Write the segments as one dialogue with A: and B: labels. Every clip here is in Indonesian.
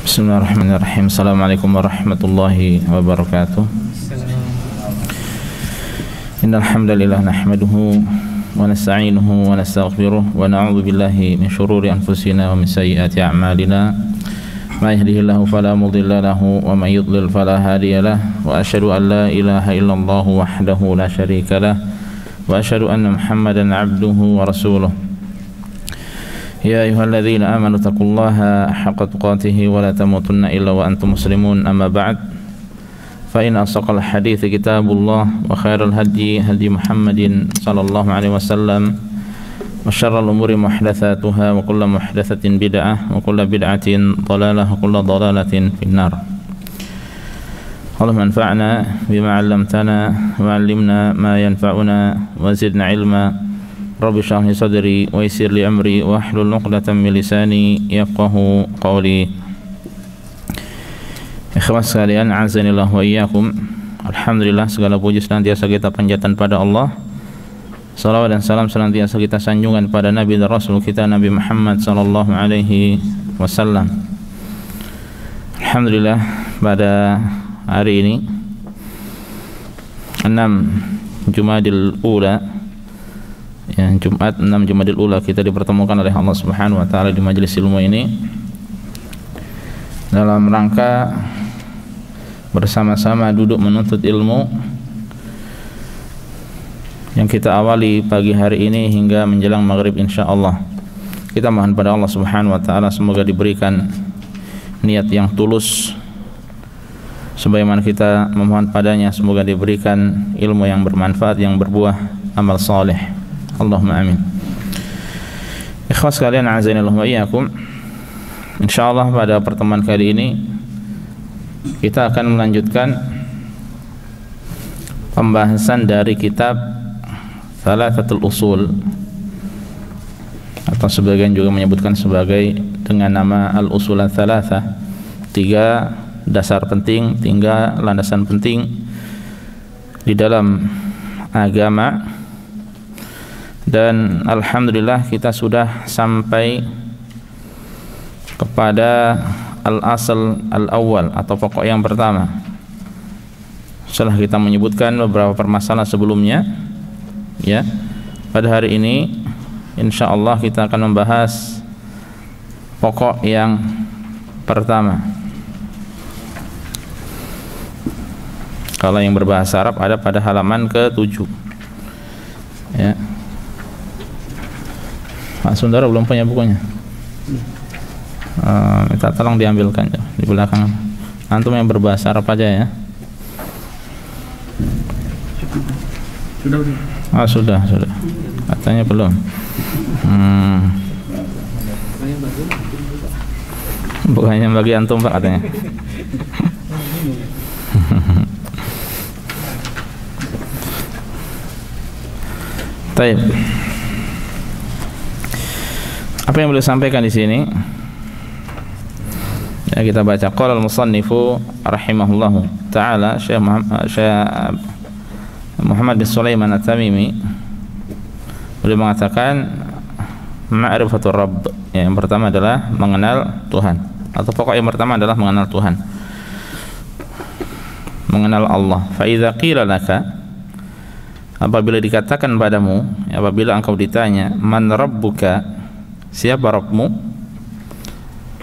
A: Bismillahirrahmanirrahim. Assalamualaikum warahmatullahi wabarakatuh. Innal hamdalillah nahmaduhu wa nasta'inuhu wa nastaghfiruh wa na'udzu billahi min shururi anfusina wa min sayyiati a'malina. May yahdihillahu fala mudilla lahu wa may yudlil fala hadiya lahu wa asyhadu an la ilaha illallah wahdahu la syarika lah wa asyhadu anna Muhammadan 'abduhu wa rasuluh. Ya ayyuhalladzina amanu taqullaha haqqa tuqatih wa la tamutunna illa wa antum muslimun. Amma ba'd. Fa in asaqal hadits kitabullah wa khairal hadi hadi Muhammadin sallallahu alaihi wasallam wa syarrul umuri muhdatsatuha wa kullu muhdatsatin bid'ah wa kullu bid'atin dhalalah wa kullu dhalalatin finnar. Allahumma anfa'na bima 'allamtana wa 'allimna ma yanfa'una wa zidna 'ilma. Rabbi shrah li sadri wa yassir li amri wa hlul 'uqdatam min lisani yafqahu qawli. Ikhwas sekalian, azanillah wa iyyakum. Alhamdulillah, segala puji senantiasa kita panjatkan pada Allah. Salawat dan salam senantiasa kita sanjungkan pada Nabi dan Rasul kita Nabi Muhammad sallallahu alaihi wasallam. Alhamdulillah, pada hari ini 6 Jumadil Ula, ya, Jumat 6 Jumadil Ula, kita dipertemukan oleh Allah Subhanahu wa taala di majelis ilmu ini dalam rangka bersama-sama duduk menuntut ilmu yang kita awali pagi hari ini hingga menjelang maghrib insyaallah. Kita mohon pada Allah Subhanahu wa taala semoga diberikan niat yang tulus, sebagaimana kita memohon padanya semoga diberikan ilmu yang bermanfaat, yang berbuah amal saleh. Allahumma amin. Ikhwas sekalian, azanillahu wa iyyakum. Insyaallah pada pertemuan kali ini kita akan melanjutkan pembahasan dari kitab Thalathatul Usul, atau sebagian juga menyebutkan sebagai dengan nama Al-Usul Ats-Tsalatsah, 3 dasar penting, 3 landasan penting di dalam agama. Dan alhamdulillah kita sudah sampai kepada al-asal al-awwal, atau pokok yang pertama. Setelah kita menyebutkan beberapa permasalahan sebelumnya, ya, pada hari ini insyaallah kita akan membahas pokok yang pertama. Kalau yang berbahasa Arab ada pada halaman ke-7, ya. Pak Sundara belum punya bukunya. Minta tolong diambilkan di belakang. Antum yang berbahasa Arab aja ya. Sudah. Katanya belum. Bukannya bagi antum Pak katanya. Baik. Apa yang beliau sampaikan di sini? Ya, kita baca. Qala al-musannifu rahimahullahu taala, Syekh Muhammad bin Sulaiman At-Tamimi, beliau mengatakan ma'rifatur Rabb. Ya, yang pertama adalah mengenal Tuhan, atau pokok yang pertama adalah mengenal Tuhan, mengenal Allah. Fa idza qila laka, apabila dikatakan padamu, apabila engkau ditanya, man rabbuka, siapa Rabbmu,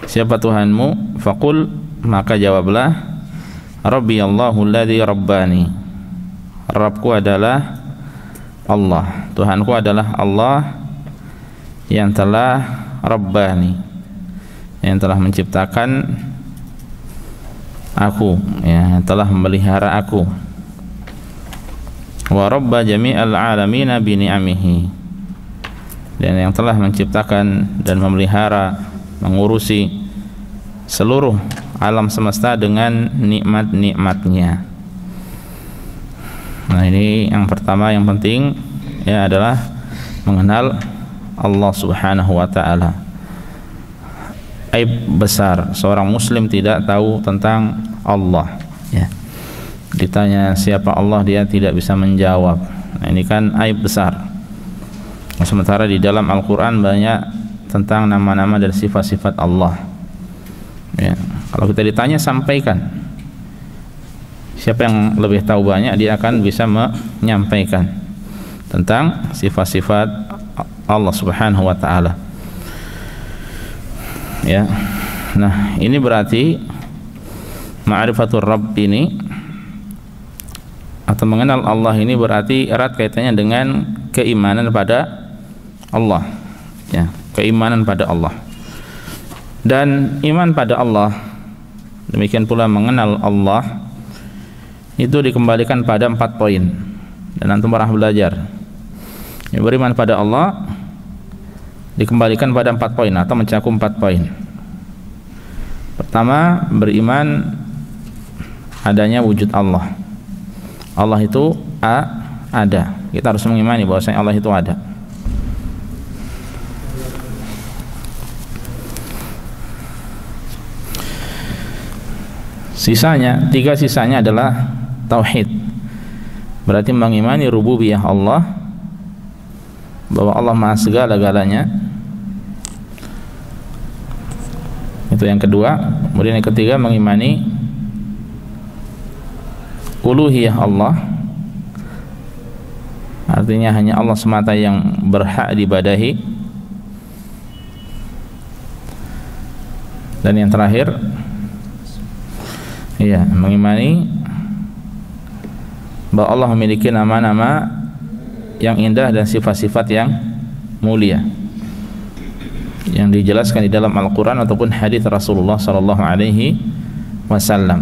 A: siapa Tuhanmu, faqul, maka jawablah, Rabbi Allahu alladzi rabbani, Rabbku adalah Allah, Tuhanku adalah Allah yang telah rabbani, yang telah menciptakan aku, ya, yang telah memelihara aku, wa rabba jami'al alamina bi ni'amihi, dan yang telah menciptakan dan memelihara, mengurusi seluruh alam semesta dengan nikmat-nikmatnya. Nah, ini yang pertama yang penting, ya, adalah mengenal Allah Subhanahu wa taala. Aib besar seorang muslim tidak tahu tentang Allah, ya. Ditanya siapa Allah, dia tidak bisa menjawab. Nah, ini kan aib besar. Sementara di dalam Al-Quran banyak tentang nama-nama dan sifat-sifat Allah, ya. Kalau kita ditanya, sampaikan. Siapa yang lebih tahu banyak, dia akan bisa menyampaikan tentang sifat-sifat Allah Subhanahu wa taala. Ya. Nah, ini berarti ma'rifatur Rabb ini atau mengenal Allah ini berarti erat kaitannya dengan keimanan pada Allah. Ya, keimanan pada Allah. Dan iman pada Allah, demikian pula mengenal Allah, itu dikembalikan pada 4 poin. Dan antum pernah belajar. Ya, beriman pada Allah dikembalikan pada 4 poin atau mencakup 4 poin. Pertama, beriman adanya wujud Allah. Allah itu ada. Kita harus mengimani bahwasanya Allah itu ada. Sisanya, 3 sisanya adalah tauhid. Berarti mengimani rububiyah Allah, bahwa Allah Maha segala-galanya. Itu yang kedua. Kemudian yang ketiga, mengimani uluhiyah Allah, artinya hanya Allah semata yang berhak diibadahi. Dan yang terakhir, ya, mengimani bahwa Allah memiliki nama-nama yang indah dan sifat-sifat yang mulia yang dijelaskan di dalam Al-Quran ataupun hadis Rasulullah sallallahu alaihi wasallam.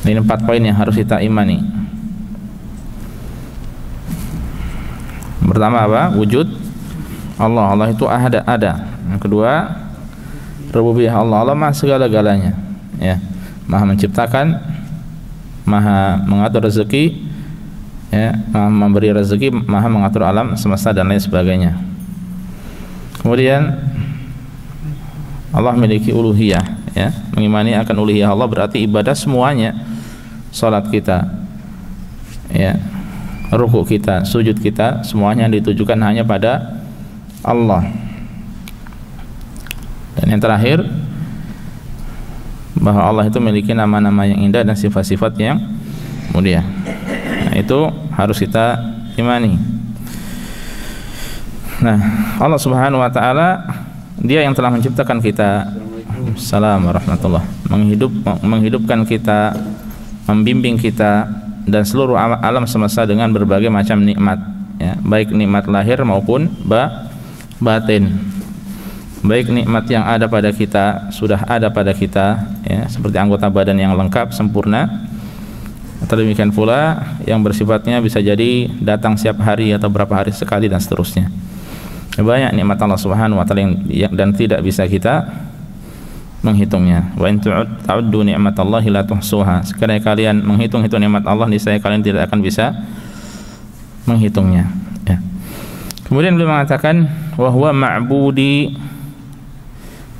A: Ini 4 poin yang harus kita imani. Pertama apa? Wujud Allah. Allah itu ada. Yang kedua, rububiyah Allah. Allah Maha segala-galanya. Ya, Maha menciptakan, Maha mengatur rezeki, ya, Maha memberi rezeki, Maha mengatur alam semesta dan lain sebagainya. Kemudian Allah memiliki uluhiyah, ya. Mengimani akan uluhiyah Allah berarti ibadah semuanya, salat kita, ya, ruku kita, sujud kita, semuanya ditujukan hanya pada Allah. Dan yang terakhir, bahwa Allah itu memiliki nama-nama yang indah dan sifat-sifat yang mulia. Nah, itu harus kita imani. Nah, Allah Subhanahu wa taala, Dia yang telah menciptakan kita. Assalamualaikum warahmatullahi wabarakatuh. Menghidupkan kita, membimbing kita dan seluruh alam semesta dengan berbagai macam nikmat, ya, baik nikmat lahir maupun batin. Baik nikmat yang ada pada kita, sudah ada pada kita, ya, seperti anggota badan yang lengkap sempurna, atau demikian pula yang bersifatnya bisa jadi datang setiap hari atau berapa hari sekali dan seterusnya. Banyak nikmat Allah Subhanahu wa taala yang dan tidak bisa kita menghitungnya. Wa in ta'uddu ni'matallahi la tuhsuha. Sekiranya kalian menghitung-hitung nikmat Allah, niscaya kalian tidak akan bisa menghitungnya, ya. Kemudian beliau mengatakan wa huwa ma'budi,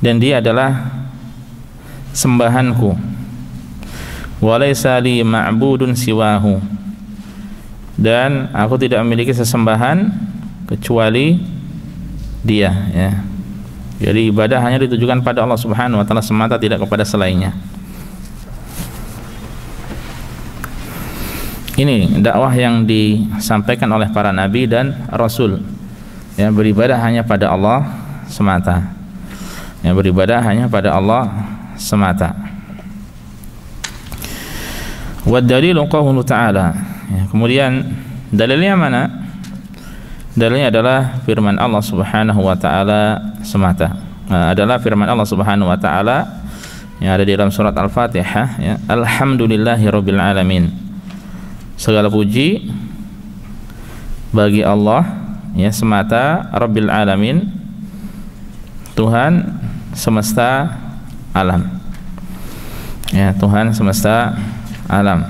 A: dan Dia adalah sembahanku. Wa laisa li ma'budun siwahu, dan aku tidak memiliki sesembahan kecuali Dia, ya. Jadi ibadah hanya ditujukan pada Allah Subhanahu wa taala semata, tidak kepada selainnya. Ini dakwah yang disampaikan oleh para nabi dan rasul, ya, beribadah hanya pada Allah semata. Ya, beribadah hanya pada Allah semata. Wa dalilu qauluhu ta'ala, ya, kemudian dalilnya mana? Dalilnya adalah firman Allah Subhanahu wa taala semata. Adalah firman Allah Subhanahu wa taala yang ada di dalam surat Al-Fatihah, ya. Alhamdulillahirabbil alamin. Segala puji bagi Allah, ya, semata, Rabbil alamin, Tuhan semesta alam. Ya, Tuhan semesta alam.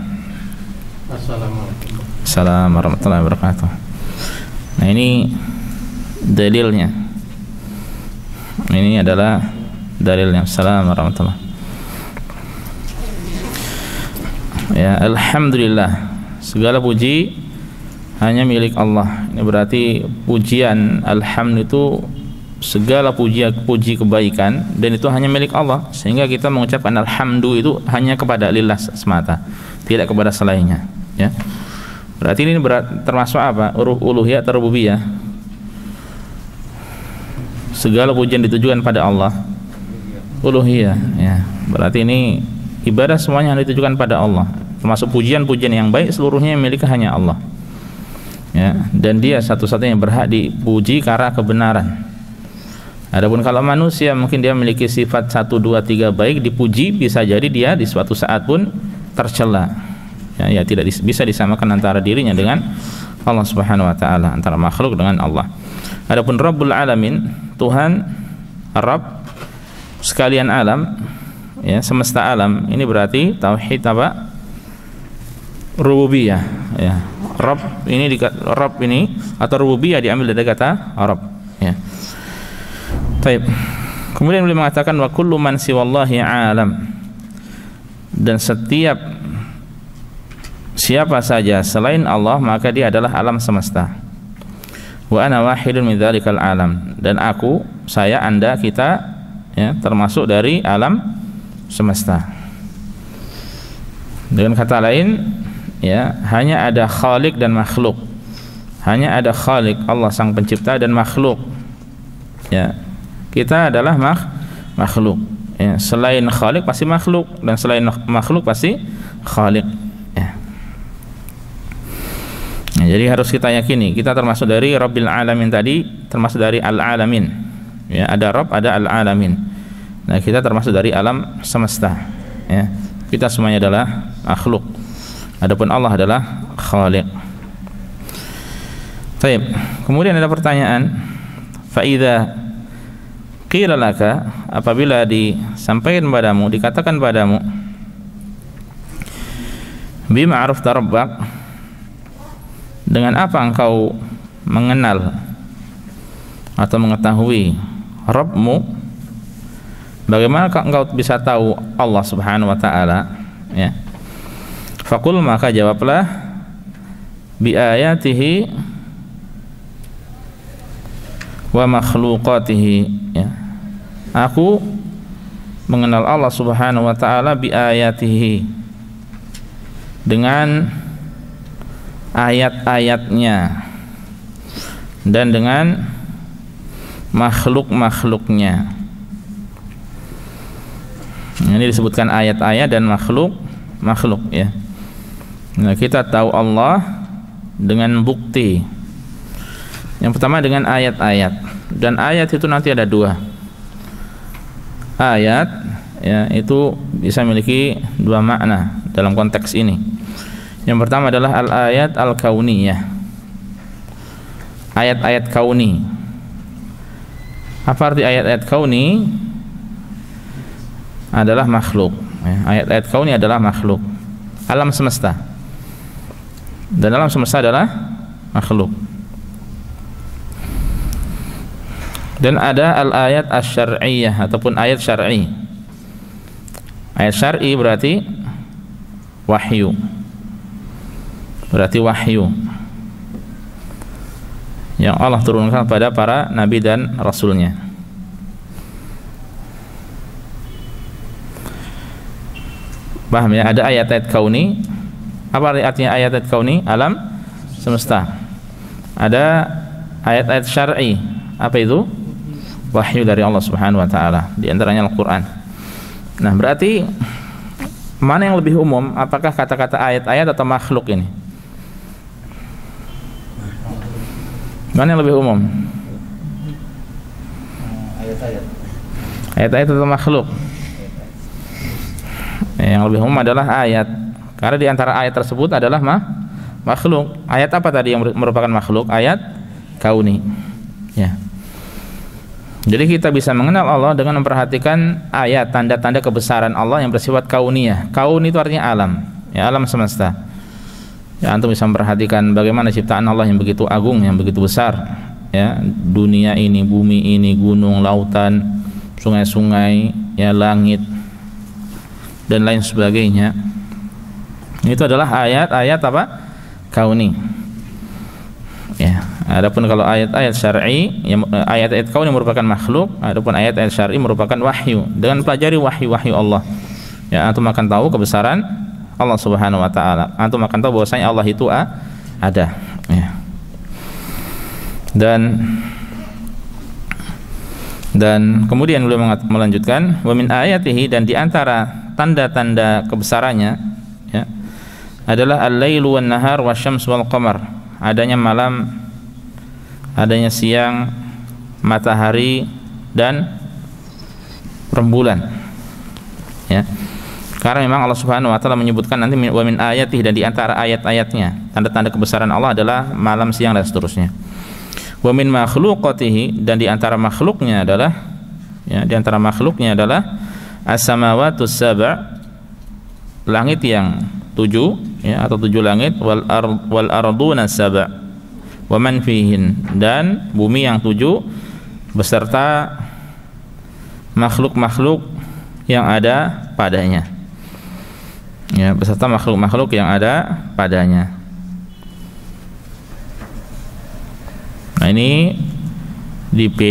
A: Assalamualaikum warahmatullahi wabarakatuh. Nah, ini dalilnya. Ini adalah dalilnya. Assalamualaikum warahmatullahi wabarakatuh. Ya, alhamdulillah, segala puji hanya milik Allah. Ini berarti pujian alhamd itu segala puji kebaikan, dan itu hanya milik Allah, sehingga kita mengucapkan alhamdu itu hanya kepada lillah semata, tidak kepada selainnya, ya. Berarti ini termasuk apa? Uluhiyah atau rububiyah? Segala pujian ditujukan pada Allah, uluhiyah, ya. Berarti ini ibadah semuanya ditujukan pada Allah, termasuk pujian-pujian yang baik seluruhnya yang milik hanya Allah, ya. Dan Dia satu-satunya yang berhak dipuji karena kebenaran. Adapun kalau manusia mungkin dia memiliki sifat 1, 2, 3 baik, dipuji, bisa jadi dia di suatu saat pun tercela, ya tidak bisa disamakan antara dirinya dengan Allah Subhanahu wa taala, antara makhluk dengan Allah. Adapun Rabbul Alamin, Tuhan, Rabb sekalian alam, ya, semesta alam, ini berarti tauhid apa? Rububiyah, ya. Rabb ini atau rububiyah diambil dari kata Rabb, ya. Baik. Kemudian beliau mengatakan wa kullu man siwallahi alam, dan siapa saja selain Allah maka dia adalah alam semesta. Wa ana wahidun min dzalikal alam, dan aku, saya, Anda, kita, ya, termasuk dari alam semesta. Dengan kata lain, ya, hanya ada khalik dan makhluk. Hanya ada khalik, Allah sang pencipta, dan makhluk, ya. Kita adalah makhluk, ya. Selain khalik pasti makhluk, dan selain makhluk pasti khalik, ya. Nah, jadi harus kita yakini kita termasuk dari Rabbil Alamin tadi, termasuk dari Al-Alamin, ya. Ada Rabb, ada Al-Alamin. Nah, kita termasuk dari alam semesta, ya. Kita semuanya adalah makhluk, adapun Allah adalah khalik. Baik. Kemudian ada pertanyaan, fa idza qila laka, apabila disampaikan padamu, dikatakan padamu, bima arafta rabbak, dengan apa engkau mengenal atau mengetahui Rabbmu, bagaimana engkau bisa tahu Allah Subhanahu wa taala, ya. Faqul, maka jawablah, bi ayatihi wa makhluqatihi, ya. Aku mengenal Allah Subhanahu wa taala bi ayatihi, dengan ayat-ayatnya dan dengan makhluk-makhluknya. Ini disebutkan ayat-ayat dan makhluk, ya. Nah, kita tahu Allah dengan bukti. Yang pertama dengan ayat-ayat, dan ayat itu nanti ada 2. Ayat, ya, itu bisa memiliki 2 makna dalam konteks ini. Yang pertama adalah al-ayat al-kauniyah, ayat-ayat kauni. Apa arti ayat-ayat kauni? Adalah makhluk, ya. Ayat-ayat kauni adalah makhluk, alam semesta, dan alam semesta adalah makhluk. Dan ada al-ayat asy-syar'iyyah ataupun ayat syar'i. Ayat syar'i berarti wahyu. Berarti wahyu yang Allah turunkan pada para nabi dan rasulnya. Paham, ya? Ada ayat-ayat kauni. Apa artinya ayat-ayat kauni? Alam semesta. Ada ayat-ayat syar'i. Apa itu? Wahyu dari Allah Subhanahu wa taala, di antaranya Al-Qur'an. Nah, berarti mana yang lebih umum? Apakah kata-kata ayat-ayat atau makhluk ini? Mana yang lebih umum? Ayat-ayat. Ayat-ayat atau makhluk? Yang lebih umum adalah ayat, karena di antara ayat tersebut adalah makhluk. Ayat apa tadi yang merupakan makhluk? Ayat kauni, ya. Jadi kita bisa mengenal Allah dengan memperhatikan ayat, tanda-tanda kebesaran Allah yang bersifat kauniyah. Kaun itu artinya alam, ya, alam semesta. Ya, antum bisa memperhatikan bagaimana ciptaan Allah yang begitu agung, yang begitu besar, ya. Dunia ini, bumi ini, gunung, lautan, sungai-sungai, ya, langit, dan lain sebagainya. Itu adalah ayat-ayat apa? Kauni. Ya, Adapun kalau ayat-ayat syar'i, ayat-ayat kauni merupakan makhluk, adapun ayat-ayat syar'i merupakan wahyu. Dengan pelajari wahyu-wahyu Allah, ya, antum akan tahu kebesaran Allah Subhanahu wa taala. Antum akan tahu bahwasanya Allah itu ada, ya. Dan kemudian beliau melanjutkan, wa min ayatihi, dan di antara tanda-tanda kebesarannya, ya, adalah al-lailu wan nahar wasyams wal qamar, adanya malam, adanya siang, matahari dan rembulan, ya. Karena memang Allah Subhanahu wa taala menyebutkan nanti wa min ayatihi, dan di antara ayat-ayatnya, tanda-tanda kebesaran Allah adalah malam, siang dan seterusnya. Wa min makhluqatihi, dan di antara makhluknya adalah, ya, di antara makhluknya adalah as-samawatus sab', langit yang 7, ya, atau 7 langit, wal arduna sab', wa man fihin, dan bumi yang 7 beserta makhluk-makhluk yang ada padanya, ya, beserta makhluk-makhluk yang ada padanya. Nah, ini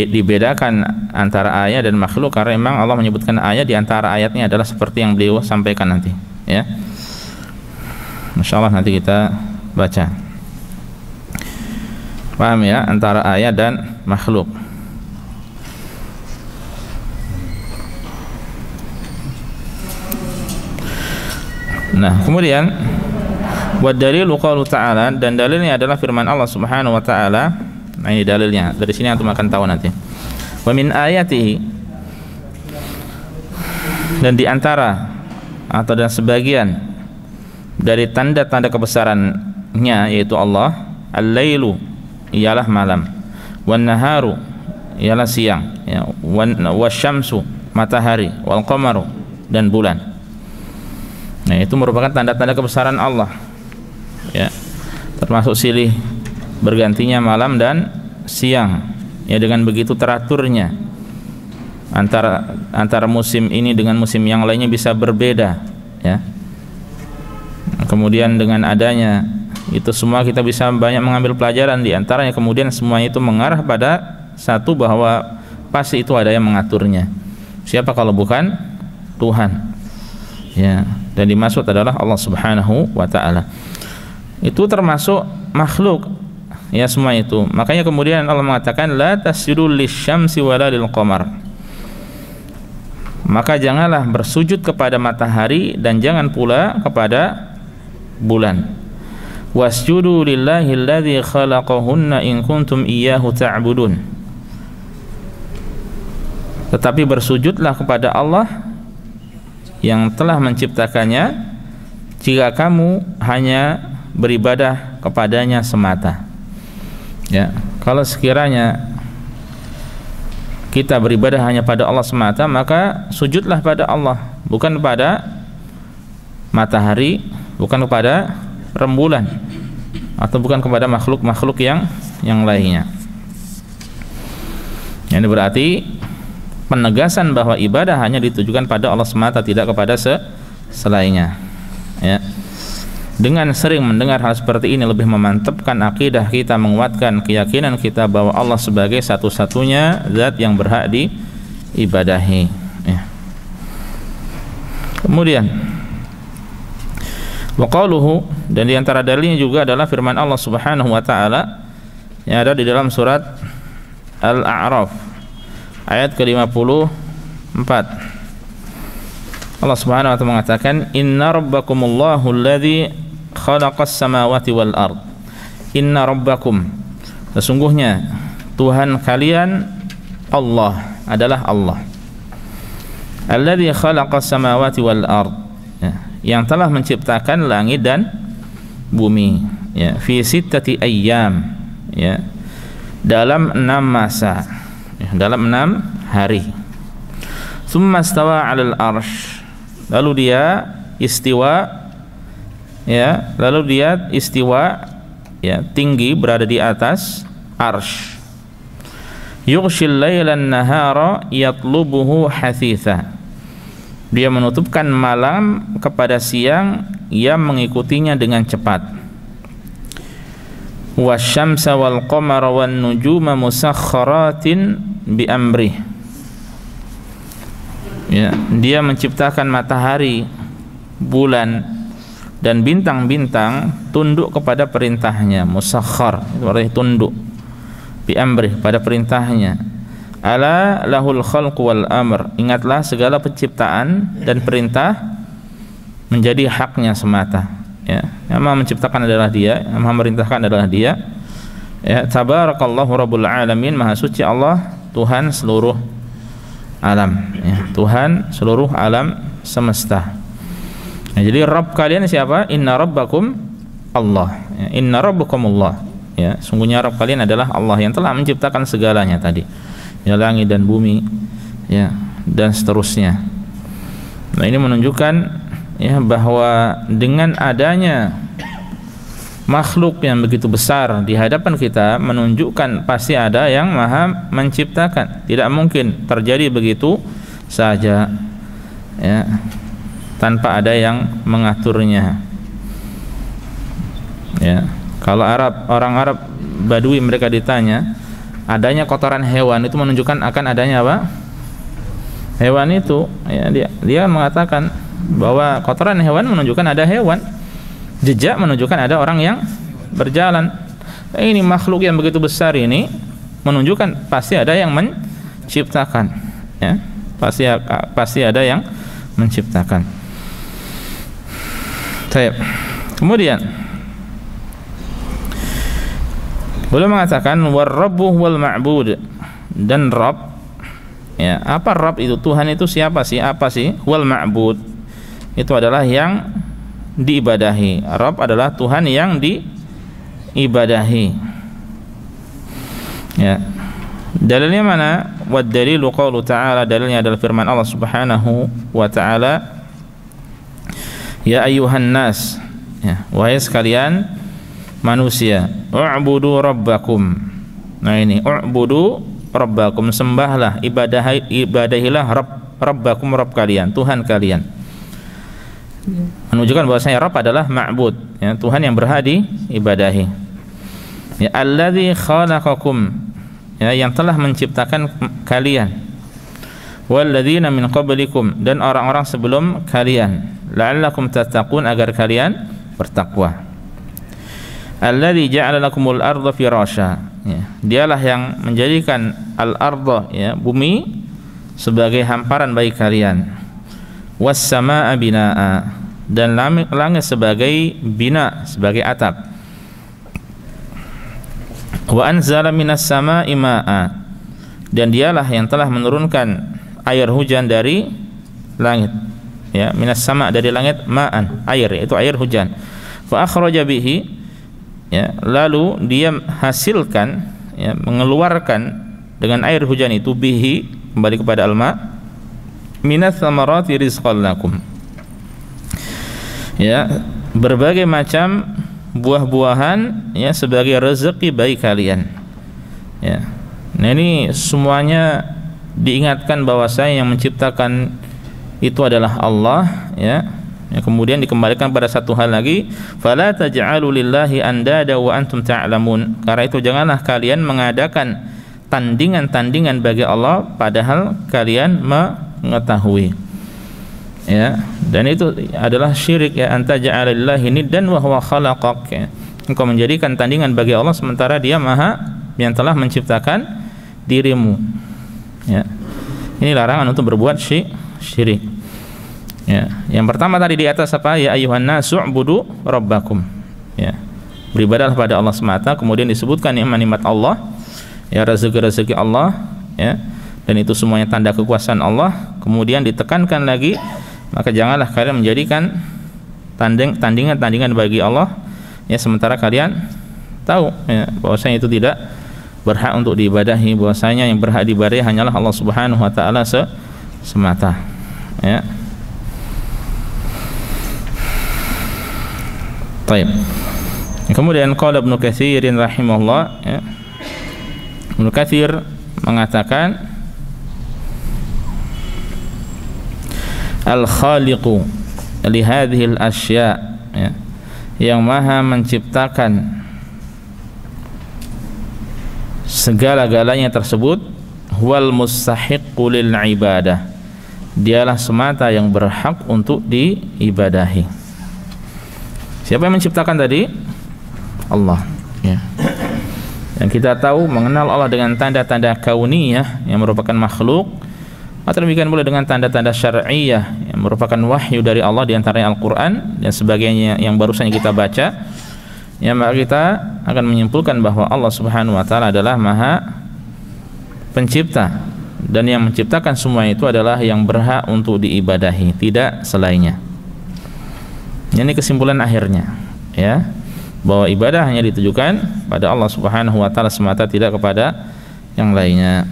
A: dibedakan antara ayat dan makhluk karena memang Allah menyebutkan ayat, di antara ayatnya adalah seperti yang beliau sampaikan nanti, ya. Insyaallah nanti kita baca. Paham ya, antara ayat dan makhluk. Nah, kemudian wa dalilu qaulu ta'ala, dan dalilnya adalah firman Allah Subhanahu wa taala. Nah, ini dalilnya. Dari sini antum akan tahu nanti. Wa min ayatihi, dan di antara atau dan sebagian dari tanda-tanda kebesarannya yaitu Allah, al-lailu, ialah malam, wan naharu, ialah siang, ya, wasyamsu, matahari, wal qamaru, dan bulan. Nah, itu merupakan tanda-tanda kebesaran Allah, ya, termasuk silih bergantinya malam dan siang, ya, dengan begitu teraturnya antara musim ini dengan musim yang lainnya bisa berbeda, ya. Kemudian dengan adanya itu semua kita bisa banyak mengambil pelajaran, di antaranya kemudian semua itu mengarah pada satu, bahwa pasti itu ada yang mengaturnya. Siapa kalau bukan Tuhan, ya, dan dimaksud adalah Allah Subhanahu wa taala. Itu termasuk makhluk, ya, semua itu. Makanya kemudian Allah mengatakan la tasjudu lisyamsi wala lilqamar, maka janganlah bersujud kepada matahari dan jangan pula kepada bulan. Wasjudu lillahi alladzi khalaqahunna in kuntum iyyahu ta'budun, tetapi bersujudlah kepada Allah yang telah menciptakannya jika kamu hanya beribadah kepadanya semata. Ya, kalau sekiranya kita beribadah hanya pada Allah semata, maka sujudlah pada Allah, bukan kepada matahari, bukan kepada rembulan, atau bukan kepada makhluk-makhluk yang lainnya. Ini berarti penegasan bahwa ibadah hanya ditujukan pada Allah semata, tidak kepada selainnya, ya. Dengan sering mendengar hal seperti ini lebih memantapkan akidah kita, menguatkan keyakinan kita bahwa Allah sebagai satu-satunya zat yang berhak diibadahi, ya. Kemudian wa qauluhu, dan di antara dalilnya juga adalah firman Allah Subhanahu wa taala yang ada di dalam surat Al-A'raf ayat ke-54. Allah Subhanahu wa taala mengatakan, inna rabbakumullahu alladzi khalaqas samawati wal ard. Inna rabbakum, sesungguhnya Tuhan kalian Allah adalah Allah, alladzi khalaqas samawati wal ard, ya, yang telah menciptakan langit dan bumi, ya, fi sittati ayyam, ya, dalam 6 masa, ya, dalam 6 hari. Tsumma stawa 'alal arsy, lalu dia istiwa, ya, lalu dia istiwa, ya, tinggi, berada di atas arsy. Yughshil lailan nahara yatlubuhu hathitha, dia menutupkan malam kepada siang, ia mengikutinya dengan cepat. wasyamsa wal qamara wan nujuma musakhkharatin bi amrih. Ya, dia menciptakan matahari, bulan dan bintang-bintang tunduk kepada perintahnya. Musakhkhar itu artinya tunduk, bi amrih, pada perintahnya. Ala lahul khalqu wal amr, ingatlah segala penciptaan dan perintah menjadi haknya semata. Ya, yang Maha menciptakan adalah Dia, yang Maha merintahkan adalah Dia. Ya, tabarakallahu rabbul alamin, maha suci Allah, Tuhan seluruh alam. Ya, Tuhan seluruh alam semesta. Ya, jadi Rabb kalian siapa? Inna rabbakum Allah. Ya, inna rabbakum Allah. Ya, sungguhnya Rabb kalian adalah Allah yang telah menciptakan segalanya tadi. Ya, langit dan bumi, ya, dan seterusnya. Nah, ini menunjukkan ya bahwa dengan adanya makhluk yang begitu besar di hadapan kita menunjukkan pasti ada yang Maha menciptakan. Tidak mungkin terjadi begitu saja, ya, tanpa ada yang mengaturnya. Ya, kalau orang Arab Badui mereka ditanya adanya kotoran hewan itu menunjukkan akan adanya apa? Hewan itu, ya, dia mengatakan bahwa kotoran hewan menunjukkan ada hewan, jejak menunjukkan ada orang yang berjalan. Ini makhluk yang begitu besar ini menunjukkan pasti ada yang menciptakan, ya, pasti ada yang menciptakan. Baik. Kemudian beliau mengatakan war-rabbu wal ma'bud, dan Rabb, ya, apa Rabb itu? Tuhan itu siapa sih? Apa sih? Wal ma'bud itu adalah yang diibadahi. Rabb adalah Tuhan yang diibadahi. Ya. Dalilnya mana? Wad dalilu qaulu ta'ala, dalilnya adalah firman Allah Subhanahu wa ta'ala, ya ayyuhan nas, ya, wahai sekalian manusia, u'budu rabbakum. Nah ini, u'budu rabbakum, sembahlah, ibadahilah rabbakum, Rabb kalian, Tuhan kalian. Menunjukkan bahwasanya Rabb adalah ma'bud, ya, Tuhan yang berhak diibadahi. Ya, alladzi khalaqakum, ya, yang telah menciptakan kalian, walladzina min qablikum, dan orang-orang sebelum kalian, la'allakum tattaqun, agar kalian bertakwa. Alladzi ja'ala lakumul arda firasya, ya, dialah yang menjadikan al-arda, ya, bumi sebagai hamparan bagi kalian. Was samaa binaa, dan langit sebagai bina, sebagai atap. Wa anzala minas samaa'i maa'a, dan dialah yang telah menurunkan air hujan dari langit, ya, minas sama, dari langit, ma'an, air, yaitu air hujan. Fa akhraja bihi, ya, lalu dia hasilkan, ya, mengeluarkan dengan air hujan itu, bihi, kembali kepada al-ma', minas samarati rizqan lakum, ya, berbagai macam buah-buahan, ya, sebagai rezeki bagi kalian, ya. Nah ini semuanya diingatkan bahwasanya yang menciptakan itu adalah Allah, ya. Ya, kemudian dikembalikan pada satu hal lagi, fala taj'alu lillahi andada wa antum ta'lamun, karena itu janganlah kalian mengadakan tandingan-tandingan bagi Allah padahal kalian mengetahui, ya. Dan itu adalah syirik, ya, anta ja'ala lillahi niddan wa huwa khalaqak, ya. Engkau menjadikan tandingan bagi Allah sementara Dia Maha yang telah menciptakan dirimu, ya. Ini larangan untuk berbuat syirik. Ya, yang pertama tadi di atas apa? Ya ayyuhan nasu u'budu rabbakum, ya, beribadahlah pada Allah semata. Kemudian disebutkan nikmat-nikmat Allah, ya, rezeki-rezeki Allah, ya, dan itu semuanya tanda kekuasaan Allah. Kemudian ditekankan lagi, maka janganlah kalian menjadikan tandingan bagi Allah, ya, sementara kalian tahu, ya, bahwasanya itu tidak berhak untuk diibadahi, bahwasanya yang berhak diibadahi hanyalah Allah Subhanahu wa taala semata, ya. Baik. Kemudian qala Ibnu Katsir rahimahullah, ya, Ibnu Katsir mengatakan al-khaliqu li hadhihi al-asya', ya, yang Maha menciptakan segala-galanya tersebut wal mustahiqqu lil ibadah, dialah semata yang berhak untuk diibadahi. Siapa yang menciptakan tadi? Allah, ya. Yang kita tahu mengenal Allah dengan tanda-tanda kauniyah yang merupakan makhluk, atau demikian pula dengan tanda-tanda syar'iyah yang merupakan wahyu dari Allah, di antaranya Al-Qur'an dan sebagainya yang barusan kita baca. Ya, maka kita akan menyimpulkan bahwa Allah Subhanahu wa taala adalah Maha Pencipta, dan yang menciptakan semua itu adalah yang berhak untuk diibadahi, tidak selainnya. Ini kesimpulan akhirnya, ya, bahwa ibadah hanya ditujukan pada Allah Subhanahu wa taala semata, tidak kepada yang lainnya.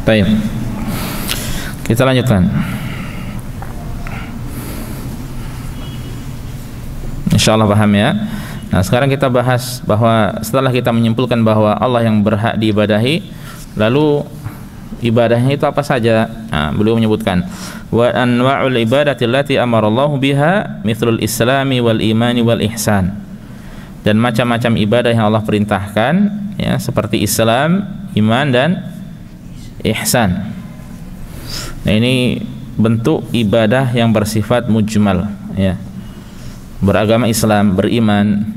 A: Baik, kita lanjutkan. Insyaallah paham ya. Nah, sekarang kita bahas bahwa setelah kita menyimpulkan bahwa Allah yang berhak diibadahi, lalu ibadahnya itu apa saja? Nah, beliau menyebutkan wa anwa'ul ibadati allati amarallahu biha mithlul islami wal imani wal ihsan. Dan macam-macam ibadah yang Allah perintahkan, ya, seperti Islam, iman dan ihsan. Nah, ini bentuk ibadah yang bersifat mujmal, ya. Beragama Islam, beriman,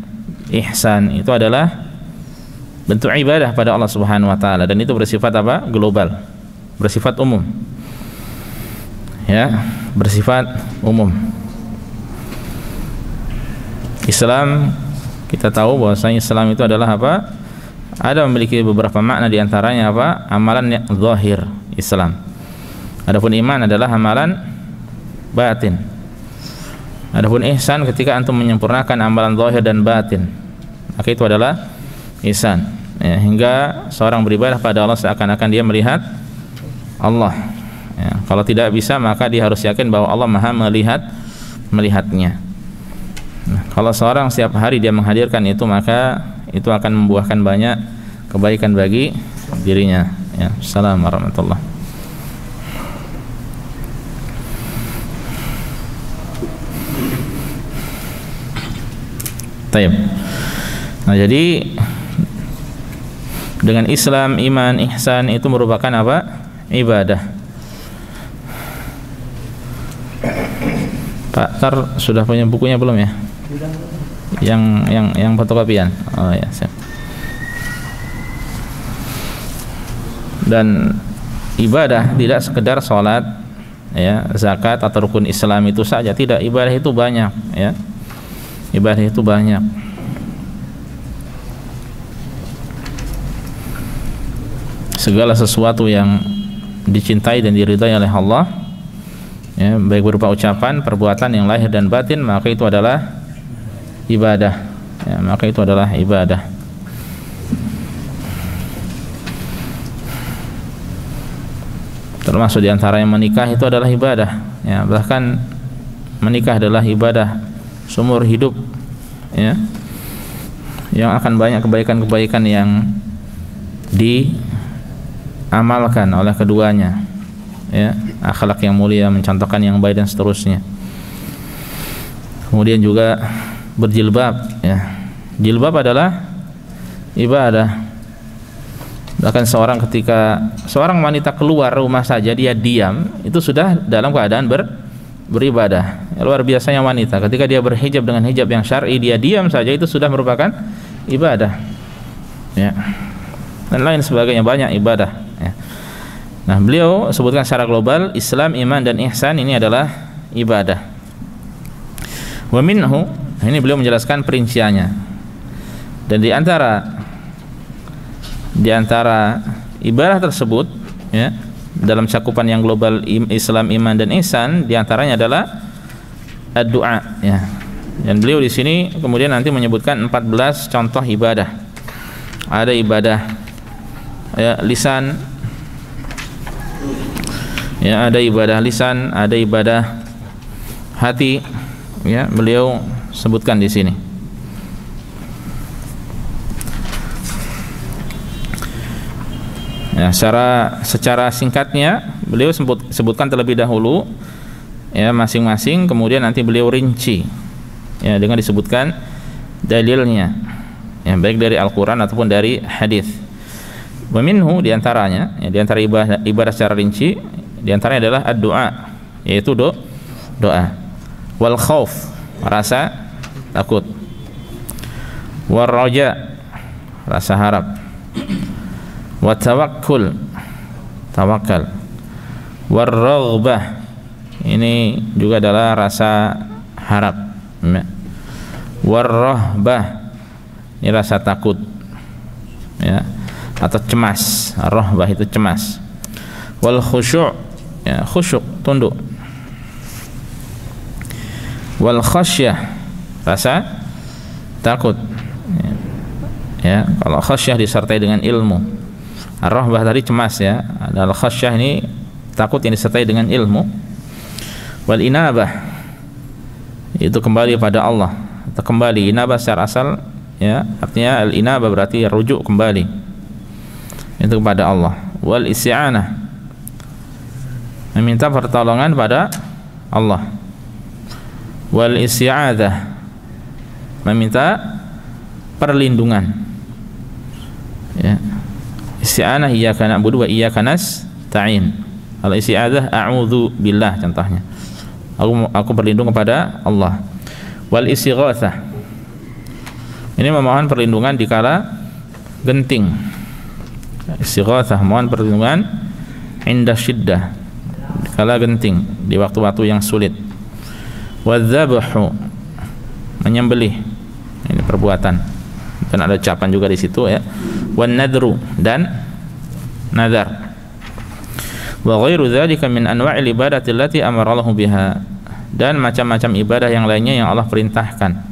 A: ihsan, itu adalah bentuk ibadah pada Allah Subhanahu wa taala, dan itu bersifat apa? Global, bersifat umum. Ya, bersifat umum. Islam, kita tahu bahwasanya Islam itu adalah apa? Ada memiliki beberapa makna, di antaranya apa? Amalan yang zahir Islam. Adapun iman adalah amalan batin. Adapun ihsan, ketika antum menyempurnakan amalan zahir dan batin, maka itu adalah ihsan, ya, hingga seorang beribadah pada Allah seakan-akan dia melihat Allah, ya. Kalau tidak bisa, maka dia harus yakin bahwa Allah Maha melihatnya. Nah, kalau seorang setiap hari dia menghadirkan itu, maka itu akan membuahkan banyak kebaikan bagi dirinya, ya. Assalamualaikum warahmatullahi wabarakatuh. Taib. Nah, jadi dengan Islam, iman, ihsan itu merupakan apa? Ibadah. Pak Tar sudah punya bukunya belum ya? Yang fotokopian. Oh ya, siap. Dan ibadah tidak sekedar sholat, ya, zakat atau rukun Islam itu saja, tidak. Ibadah itu banyak, ya. Ibadah itu banyak. Segala sesuatu yang dicintai dan diridhai oleh Allah, ya, baik berupa ucapan, perbuatan yang lahir dan batin, maka itu adalah ibadah, ya, maka itu adalah ibadah. Termasuk diantaranya menikah itu adalah ibadah, ya, bahkan menikah adalah ibadah seumur hidup, ya, yang akan banyak kebaikan-kebaikan yang diamalkan oleh keduanya, ya, akhlak yang mulia, mencontohkan yang baik dan seterusnya. Kemudian juga berjilbab, ya, jilbab adalah ibadah. Bahkan ketika seorang wanita keluar rumah saja, dia diam, itu sudah dalam keadaan beribadah. Luar biasanya wanita, ketika dia berhijab dengan hijab yang syar'i, dia diam saja, itu sudah merupakan ibadah, ya, dan lain sebagainya, banyak ibadah, ya. Nah, beliau sebutkan secara global, Islam, iman dan ihsan ini adalah ibadah. Wa minhu, ini beliau menjelaskan perinciannya, dan di antara ibadah tersebut, ya, dalam cakupan yang global Islam, iman dan ihsan, di antaranya adalah ad-du'a, ya. Dan beliau di sini kemudian nanti menyebutkan 14 contoh ibadah. Ada ibadah, ya, lisan, ya, ada ibadah lisan, ada ibadah hati, ya, beliau sebutkan di sini. Ya, secara singkatnya beliau sebutkan terlebih dahulu ya masing-masing, kemudian nanti beliau rinci ya dengan disebutkan dalilnya ya, baik dari Al-Qur'an ataupun dari hadis. Wa minhu diantaranya ya, diantara ibadah secara rinci diantaranya adalah ad-du'a, yaitu doa. Wal khauf, rasa takut. War raja, rasa harap. Wa tawakkul, tawakal. War raghbah, ini juga adalah rasa harap. War rahbah, ini rasa takut ya, atau cemas. Rahbah itu cemas. Wal khusyu', ya, khusyuk, tunduk. Wal khasyah, rasa takut ya, kalau khasyah disertai dengan ilmu. Ar-rahbah tadi cemas ya, adalah khasyah ini takut yang disertai dengan ilmu. Wal inabah, itu kembali pada Allah, atau kembali. Inabah secara asal ya, artinya al-inabah berarti rujuk kembali itu kepada Allah. Wal isti'anah, meminta pertolongan pada Allah. Wal isti'adzah, meminta perlindungan ya. Isti'anah iyyaka na'budu wa iyyaka nasta'in. Al isti'adzah a'udzu billah contohnya, aku berlindung kepada Allah. Wal istighatsah, ini memohon perlindungan dikala genting. Istighatsah, mohon perlindungan inda syiddah, dikala genting, di waktu-waktu yang sulit. Wadzabhu, menyembelih, ini perbuatan, dan ada ucapan juga di situ ya. Wan nadru, dan nadar. Wa ghairu dzalika min anwa'il ibadati allati amara Allah biha, dan macam-macam ibadah yang lainnya yang Allah perintahkan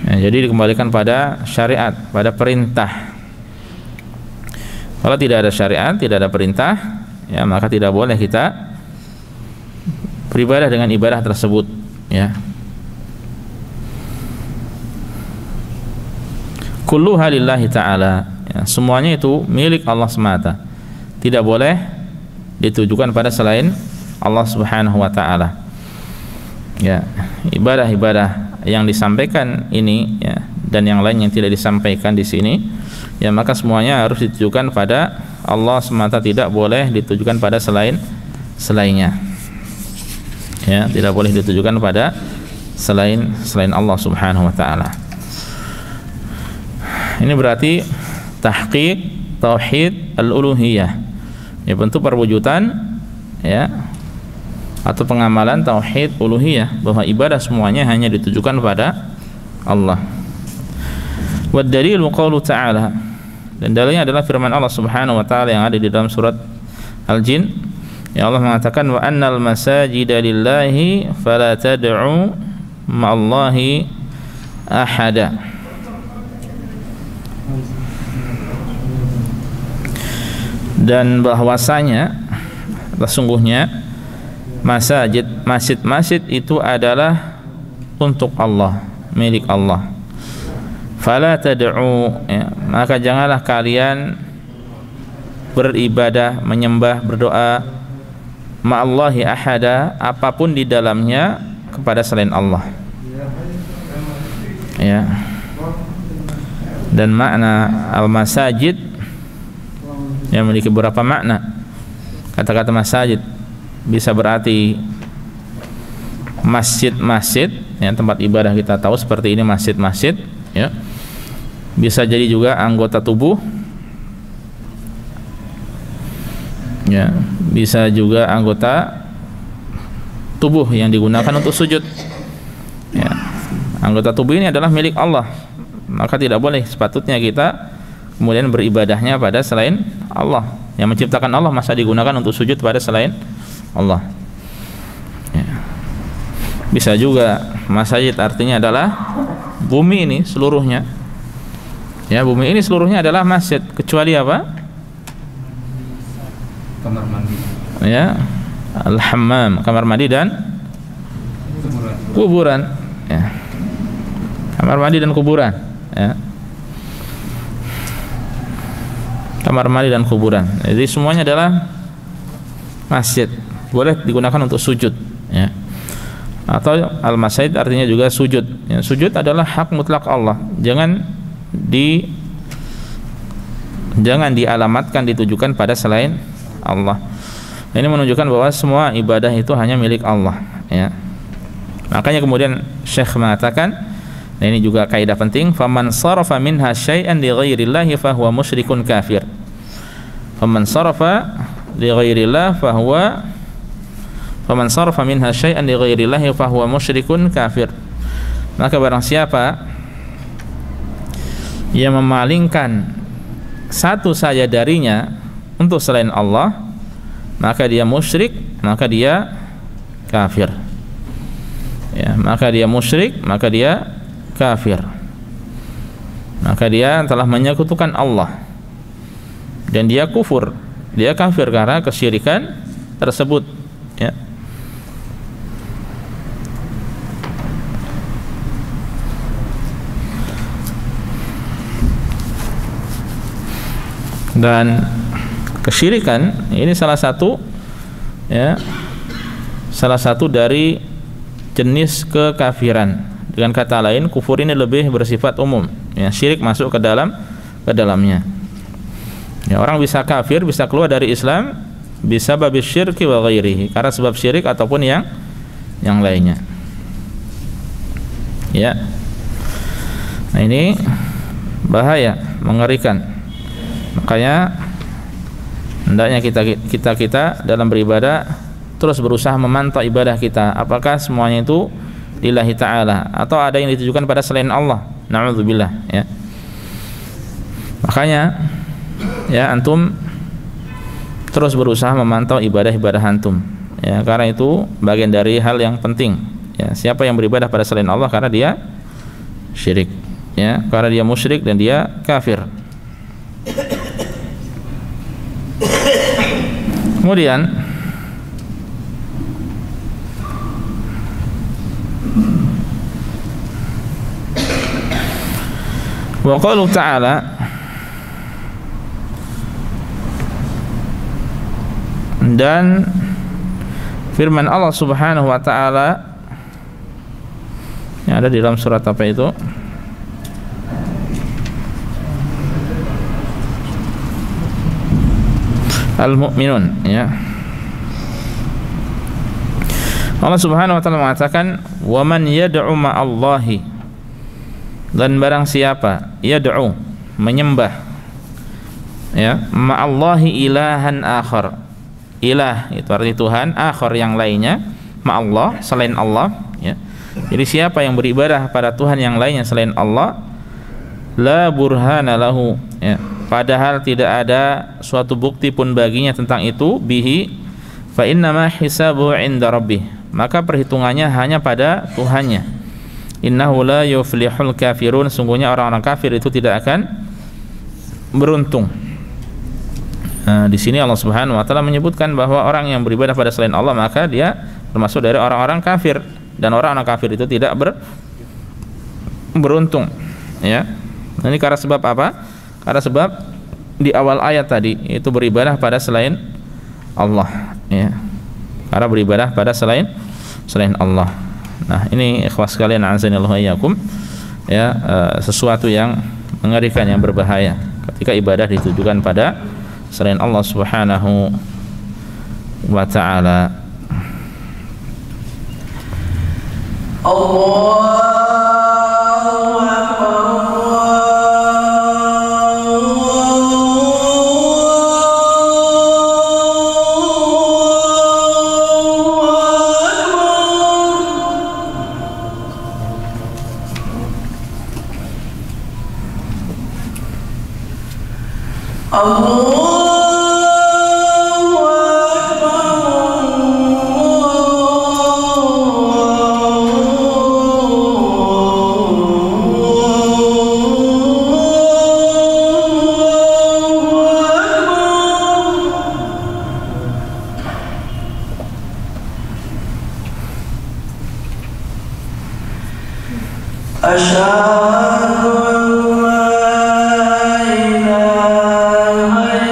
A: ya, jadi dikembalikan pada syariat, pada perintah. Kalau tidak ada syariat, tidak ada perintah ya, maka tidak boleh kita beribadah dengan ibadah tersebut ya. Kulluha lillahi ta'ala ya, semuanya itu milik Allah semata, tidak boleh ditujukan pada selain Allah subhanahu wa ta'ala ya. Ibadah-ibadah yang disampaikan ini ya, dan yang lain yang tidak disampaikan di sini ya, maka semuanya harus ditujukan pada Allah semata, tidak boleh ditujukan pada selainnya ya, tidak boleh ditujukan pada selain Allah subhanahu wa ta'ala. Ini berarti tahqiq tauhid al-uluhiyah ya, bentuk perwujudan ya, atau pengamalan tauhid uluhiyah, bahwa ibadah semuanya hanya ditujukan pada Allah. Wa dalilu qaulu ta'ala, dan dalilnya adalah firman Allah subhanahu wa ta'ala yang ada di dalam surat Al-Jin ya, Allah mengatakan wa annal masajida lillahi fala tad'u ma'allahi ahada. Dan bahwasanya sesungguhnya masjid itu adalah untuk Allah, milik Allah. Fala tad'u ya, maka janganlah kalian beribadah, menyembah, berdoa ma'allahi ahada, apapun di dalamnya, kepada selain Allah ya. Dan makna al-masajid yang memiliki beberapa makna. Kata-kata masajid bisa berarti masjid-masjid ya, tempat ibadah kita tahu seperti ini masjid-masjid ya. Bisa jadi juga anggota tubuh ya, bisa juga anggota tubuh yang digunakan untuk sujud ya. Anggota tubuh ini adalah milik Allah, maka tidak boleh sepatutnya kita kemudian beribadahnya pada selain Allah. Yang menciptakan Allah masa digunakan untuk sujud pada selain Allah ya. Bisa juga masjid artinya adalah bumi ini seluruhnya ya, bumi ini seluruhnya adalah masjid, kecuali apa? Kamar mandi ya, al-hammam, kamar mandi, dan kuburan ya. Kamar mandi dan kuburan ya. kamar mandi dan kuburan. Jadi semuanya adalah masjid, boleh digunakan untuk sujud, ya. Atau al-masajid artinya juga sujud, ya. Sujud adalah hak mutlak Allah, jangan dialamatkan, ditujukan pada selain Allah. Ini menunjukkan bahwa semua ibadah itu hanya milik Allah, ya. Makanya kemudian Syekh mengatakan, nah ini juga kaidah penting, faman sarafa minha syai'an li ghairillahi fahuwa musyrikun kafir. Faman sarafa li ghairillah faman sarafa minha syai'an li ghairillahi fahuwa musyrikun kafir. Maka barang siapa yang memalingkan satu saja darinya untuk selain Allah, maka dia musyrik, maka dia kafir. Ya, maka dia musyrik, maka dia kafir, maka dia telah menyekutukan Allah dan dia kufur, dia kafir karena kesyirikan tersebut, ya. Dan kesyirikan ini salah satu, ya, salah satu dari jenis kekafiran. Dengan kata lain, kufur ini lebih bersifat umum, ya, syirik masuk ke dalamnya. Ya, orang bisa kafir, bisa keluar dari Islam bisa babis syirki wa ghairihi, karena sebab syirik ataupun yang lainnya. Ya. Nah, ini bahaya, mengerikan. Makanya hendaknya kita dalam beribadah terus berusaha memantau ibadah kita, apakah semuanya itu lillahi ta'ala atau ada yang ditujukan pada selain Allah, na'udzubillah, ya. Makanya, ya, antum terus berusaha memantau ibadah-ibadah antum, ya, karena itu bagian dari hal yang penting, ya. Siapa yang beribadah pada selain Allah karena dia syirik, ya, karena dia musyrik dan dia kafir. Kemudian wa qalu ta'ala, dan firman Allah Subhanahu wa ta'ala yang ada di dalam surat apa itu? Al-Mu'minun, ya. Allah Subhanahu wa ta'ala mengatakan, wa man yad'u ma'allahi, dan barang siapa yad'u, menyembah, ya, ma'allahi ilahan akhar. Ilah itu arti Tuhan, akhar yang lainnya, ma'allah selain Allah, ya. Jadi siapa yang beribadah pada Tuhan yang lainnya selain Allah, la burhana lahu, ya, padahal tidak ada suatu bukti pun baginya tentang itu, bihi fa innama hisabuhu 'inda rabbih, maka perhitungannya hanya pada Tuhannya. Innahu la yuflihul kafirun, sungguhnya orang-orang kafir itu tidak akan beruntung. Nah, di sini Allah Subhanahu wa taala menyebutkan bahwa orang yang beribadah pada selain Allah maka dia termasuk dari orang-orang kafir, dan orang-orang kafir itu tidak beruntung, ya. Nah, ini karena sebab apa? Karena sebab di awal ayat tadi itu beribadah pada selain Allah, ya. Karena beribadah pada selain Allah. Nah, ini ikhwas sekalian, azanillahu iyyakum, ya, sesuatu yang mengerikan, yang berbahaya ketika ibadah ditujukan pada selain Allah Subhanahu wa ta'ala. Allah أشهد أن لا إله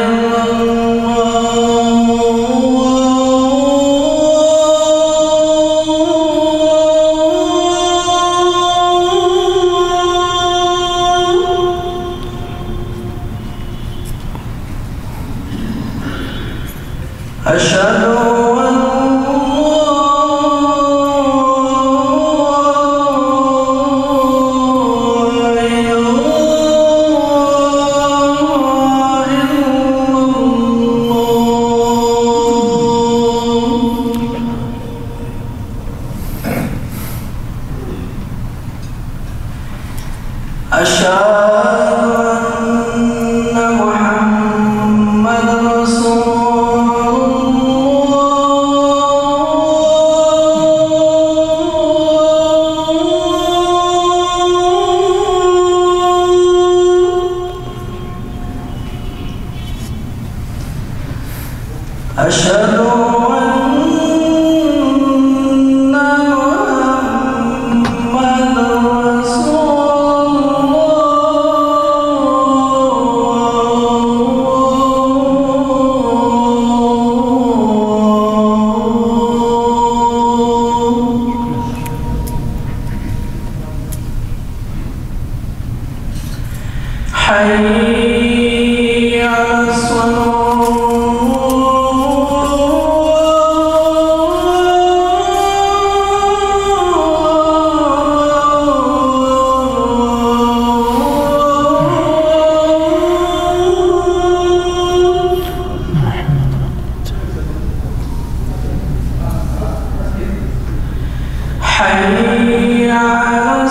B: حي على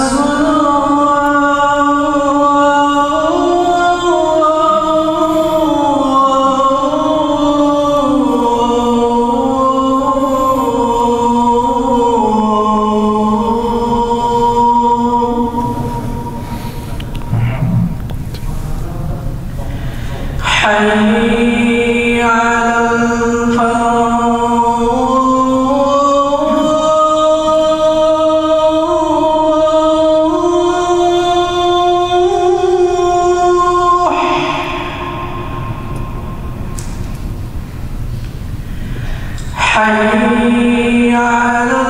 B: حي على حي على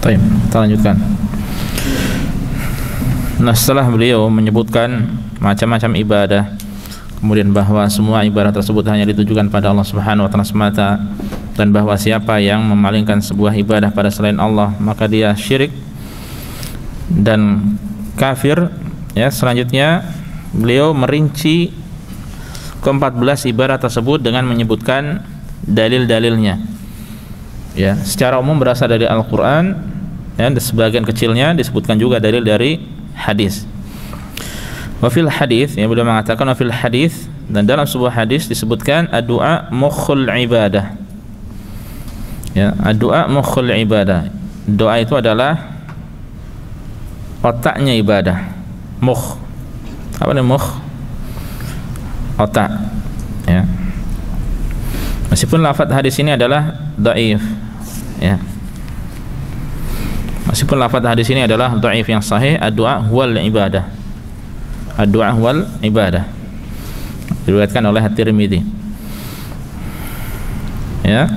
A: Baik, kita lanjutkan. Nah, setelah beliau menyebutkan macam-macam ibadah, kemudian bahwa semua ibadah tersebut hanya ditujukan pada Allah Subhanahu wa taala semata, dan bahwa siapa yang memalingkan sebuah ibadah pada selain Allah maka dia syirik dan kafir, ya. Selanjutnya beliau merinci ke-14 ibadah tersebut dengan menyebutkan dalil-dalilnya. Ya, secara umum berasal dari Al-Qur'an, ya, dan sebagian kecilnya disebutkan juga dalil dari hadis. Wa fil hadis, yang beliau mengatakan wa fil hadis, dan dalam sebuah hadis disebutkan ad-du'a mukhul ibadah. Ya, ad-du'a mukhul ibadah. Doa itu adalah otaknya ibadah. Mukh. Apa namanya mukh? Otak. Ya. Meskipun lafaz hadis ini adalah dhaif, ya. Meskipun lafaz hadis ini adalah dhaif, yang sahih ad-du'a huwal ibadah. Ad-du'a huwal ibadah. Diriwayatkan oleh At-Tirmidzi. Ya.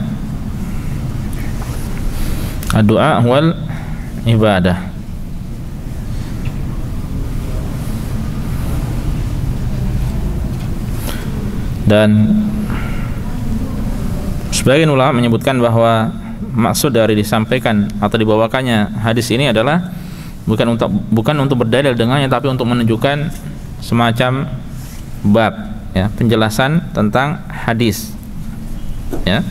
A: Ad-du'a huwal ibadah. Dan sebagian ulama menyebutkan bahwa maksud dari disampaikan atau dibawakannya hadis ini adalah bukan untuk berdalil dengannya, tapi untuk menunjukkan semacam bab, ya, penjelasan tentang hadis, ya.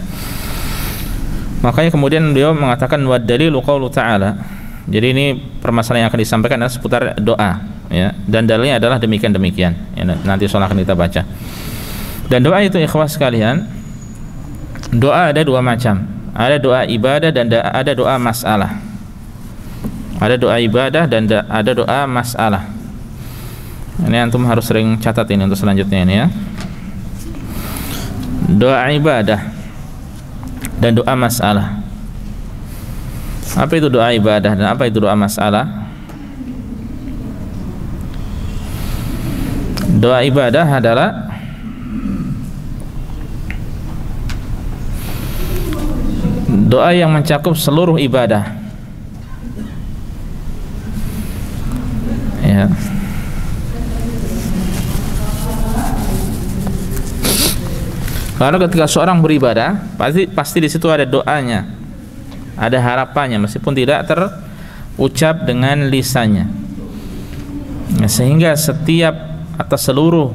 A: Makanya kemudian beliau mengatakan wa dalilu qaulu ta'ala. Jadi ini permasalahan yang akan disampaikan adalah seputar doa, ya, dan dalilnya adalah demikian-demikian, ya, nanti soal akan kita baca. Dan doa itu, ikhwas sekalian, doa ada dua macam. Ada doa ibadah dan ada doa masalah. Ada doa ibadah dan ada doa masalah. Ini antum harus sering catat ini untuk selanjutnya ini, ya. Doa ibadah dan doa masalah. Apa itu doa ibadah dan apa itu doa masalah? Doa ibadah adalah doa yang mencakup seluruh ibadah, ya. Karena ketika seorang beribadah, pasti di situ ada doanya, ada harapannya, meskipun tidak terucap dengan lisannya. Nah, sehingga setiap atau seluruh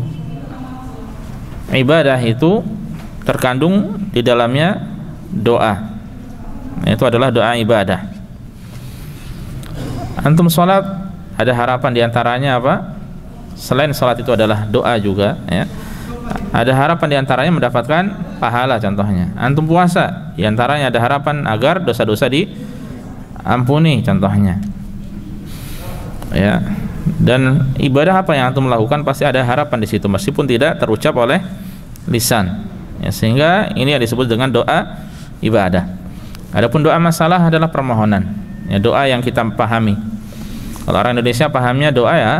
A: ibadah itu terkandung di dalamnya doa. Itu adalah doa ibadah. Antum sholat, ada harapan diantaranya apa? Selain sholat itu adalah doa juga, ya. Ada harapan diantaranya mendapatkan pahala. Contohnya, antum puasa, diantaranya ada harapan agar dosa-dosa diampuni. Contohnya, ya. Dan ibadah apa yang antum lakukan pasti ada harapan di situ, meskipun tidak terucap oleh lisan. Ya, sehingga ini yang disebut dengan doa ibadah. Adapun doa masalah adalah permohonan. Ya, doa yang kita pahami. Kalau orang Indonesia pahamnya doa ya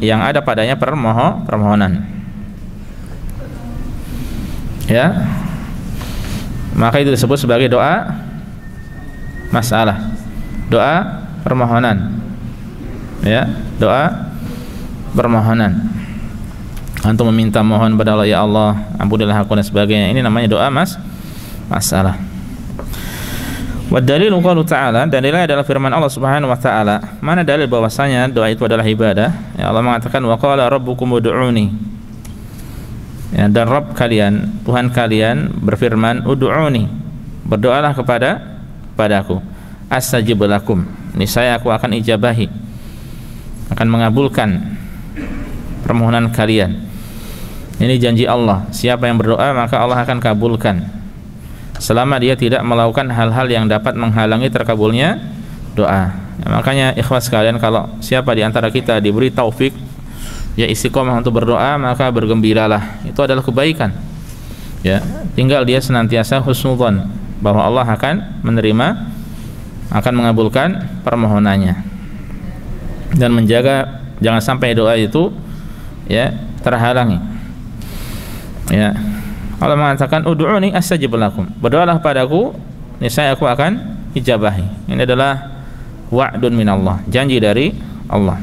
A: yang ada padanya permohonan. Ya. Maka itu disebut sebagai doa masalah. Doa permohonan. Ya, doa permohonan. Antum meminta mohon pada Allah, ya Allah, ampunilah aku dan sebagainya. Ini namanya doa masalah. Wa dalilu qaulu ta'ala, dalilnya adalah firman Allah Subhanahu wa taala. Mana dalil bahwasanya doa itu adalah ibadah? Ya, Allah mengatakan wa qala rabbukum ud'uni. Ya, dan Rabb kalian, Tuhan kalian berfirman, ud'uni. Berdoalah kepadaku. Astajib lakum. Niscaya aku akan ijabahi. Akan mengabulkan permohonan kalian. Ini janji Allah, siapa yang berdoa maka Allah akan kabulkan, selama dia tidak melakukan hal-hal yang dapat menghalangi terkabulnya doa. Ya, makanya ikhwas sekalian, kalau siapa di antara kita diberi taufik ya istiqomah untuk berdoa, maka bergembiralah, itu adalah kebaikan. Ya, tinggal dia senantiasa husnudzon bahwa Allah akan menerima, akan mengabulkan permohonannya, dan menjaga jangan sampai doa itu ya terhalangi. Ya, Allah mengatakan ud'uni astajib lakum. Berdoalah padaku, niscaya aku akan ijabahi. Ini adalah wa'dun minallah, janji dari Allah.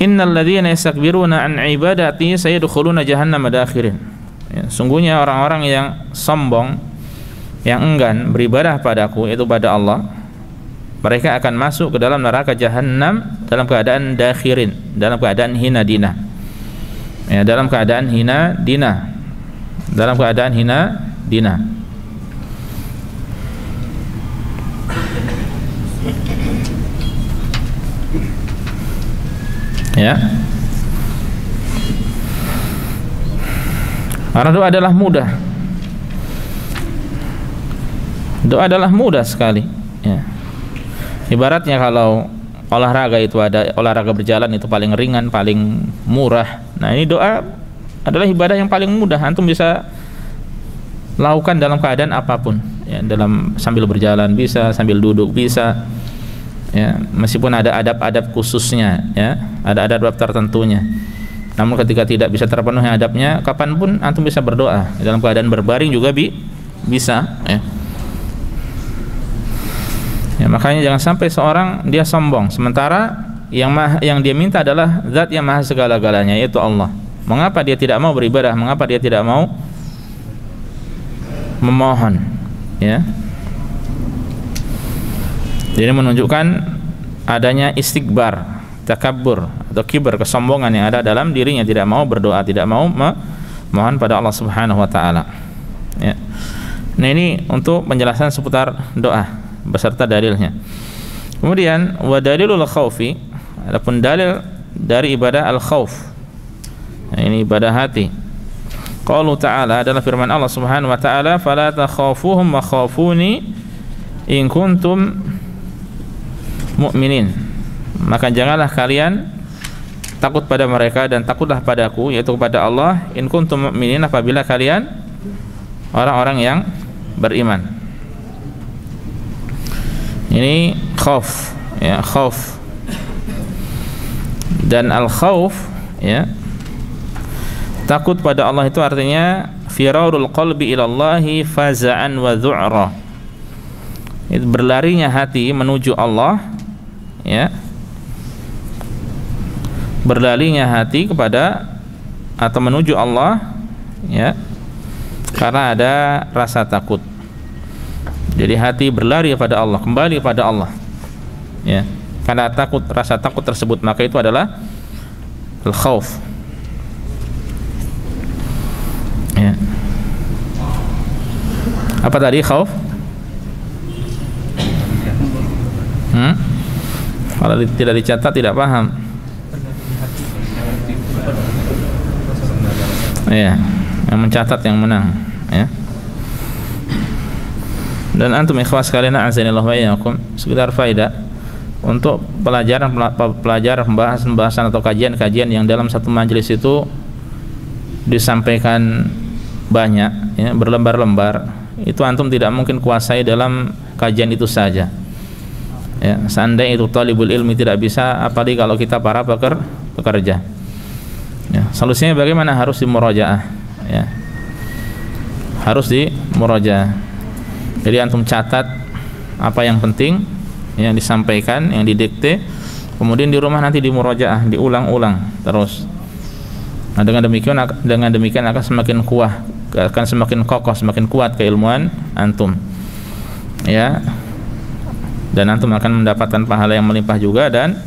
A: Innal ladzina yastakbiruna an ibadati sayadkhuluna jahannama dakhirin. Ya, sungguhnya orang-orang yang sombong, yang enggan beribadah padaku, yaitu pada Allah, mereka akan masuk ke dalam neraka Jahannam dalam keadaan dakhirin, dalam keadaan hina dina. Ya, dalam keadaan hina dina. Dalam keadaan hina dina. Ya. Karena doa adalah mudah. Doa adalah mudah sekali. Ya. Ibaratnya kalau olahraga itu ada olahraga berjalan itu paling ringan, paling murah. Nah, ini doa adalah ibadah yang paling mudah. Antum bisa lakukan dalam keadaan apapun. Ya, dalam sambil berjalan bisa, sambil duduk bisa. Ya, meskipun ada adab-adab khususnya, ya, ada adab tertentunya. Namun ketika tidak bisa terpenuhi adabnya, kapanpun antum bisa berdoa. Dalam keadaan berbaring juga bisa. Ya. Ya, makanya jangan sampai seorang dia sombong sementara yang dia minta adalah zat yang maha segala-galanya, yaitu Allah. Mengapa dia tidak mau beribadah? Mengapa dia tidak mau memohon? Ya. Jadi menunjukkan adanya istikbar, takabbur atau kibar, kesombongan yang ada dalam dirinya, tidak mau berdoa, tidak mau memohon pada Allah Subhanahu wa taala. Ya. Nah, ini untuk penjelasan seputar doa beserta dalilnya. Kemudian wa dalilul khaufi, adapun dalil dari ibadah al-khauf. Nah, ini ibadah hati. Qaulu ta'ala adalah firman Allah Subhanahu wa taala, fala takhafuhum wa khafuni in kuntum mu'minin. Maka janganlah kalian takut pada mereka dan takutlah padaku, yaitu kepada Allah, in kuntum mu'minin, apabila kalian orang-orang yang beriman. Ini khauf, ya, khauf. Dan al-khauf, ya, takut pada Allah itu artinya firarul qalbi ilallahi faza'an wa dhu'ra. Itu berlarinya hati menuju Allah, ya. Berlarinya hati kepada atau menuju Allah, ya, karena ada rasa takut. Jadi hati berlari pada Allah, kembali pada Allah, ya, karena takut, rasa takut tersebut, maka itu adalah al-khauf. Ya. Apa tadi khauf? Kalau tidak dicatat tidak paham. Ya, yang mencatat yang menang, ya. Dan antum ikhwas sekalian, azanillahu wa iyyakum, sekedar faedah untuk pelajaran pembahasan atau kajian-kajian yang dalam satu majelis itu disampaikan banyak, ya, berlembar-lembar, itu antum tidak mungkin kuasai dalam kajian itu saja. Ya, seandainya itu talibul ilmi tidak bisa, apalagi kalau kita para pekerja. Ya, solusinya bagaimana? Harus dimurajaah, ya. Harus dimurajaah. Jadi antum catat apa yang penting yang disampaikan, yang didikte, kemudian di rumah nanti dimurajaah, diulang-ulang terus. Nah, dengan demikian akan semakin kuat, akan semakin kokoh, semakin kuat keilmuan antum. Ya. Dan antum akan mendapatkan pahala yang melimpah juga, dan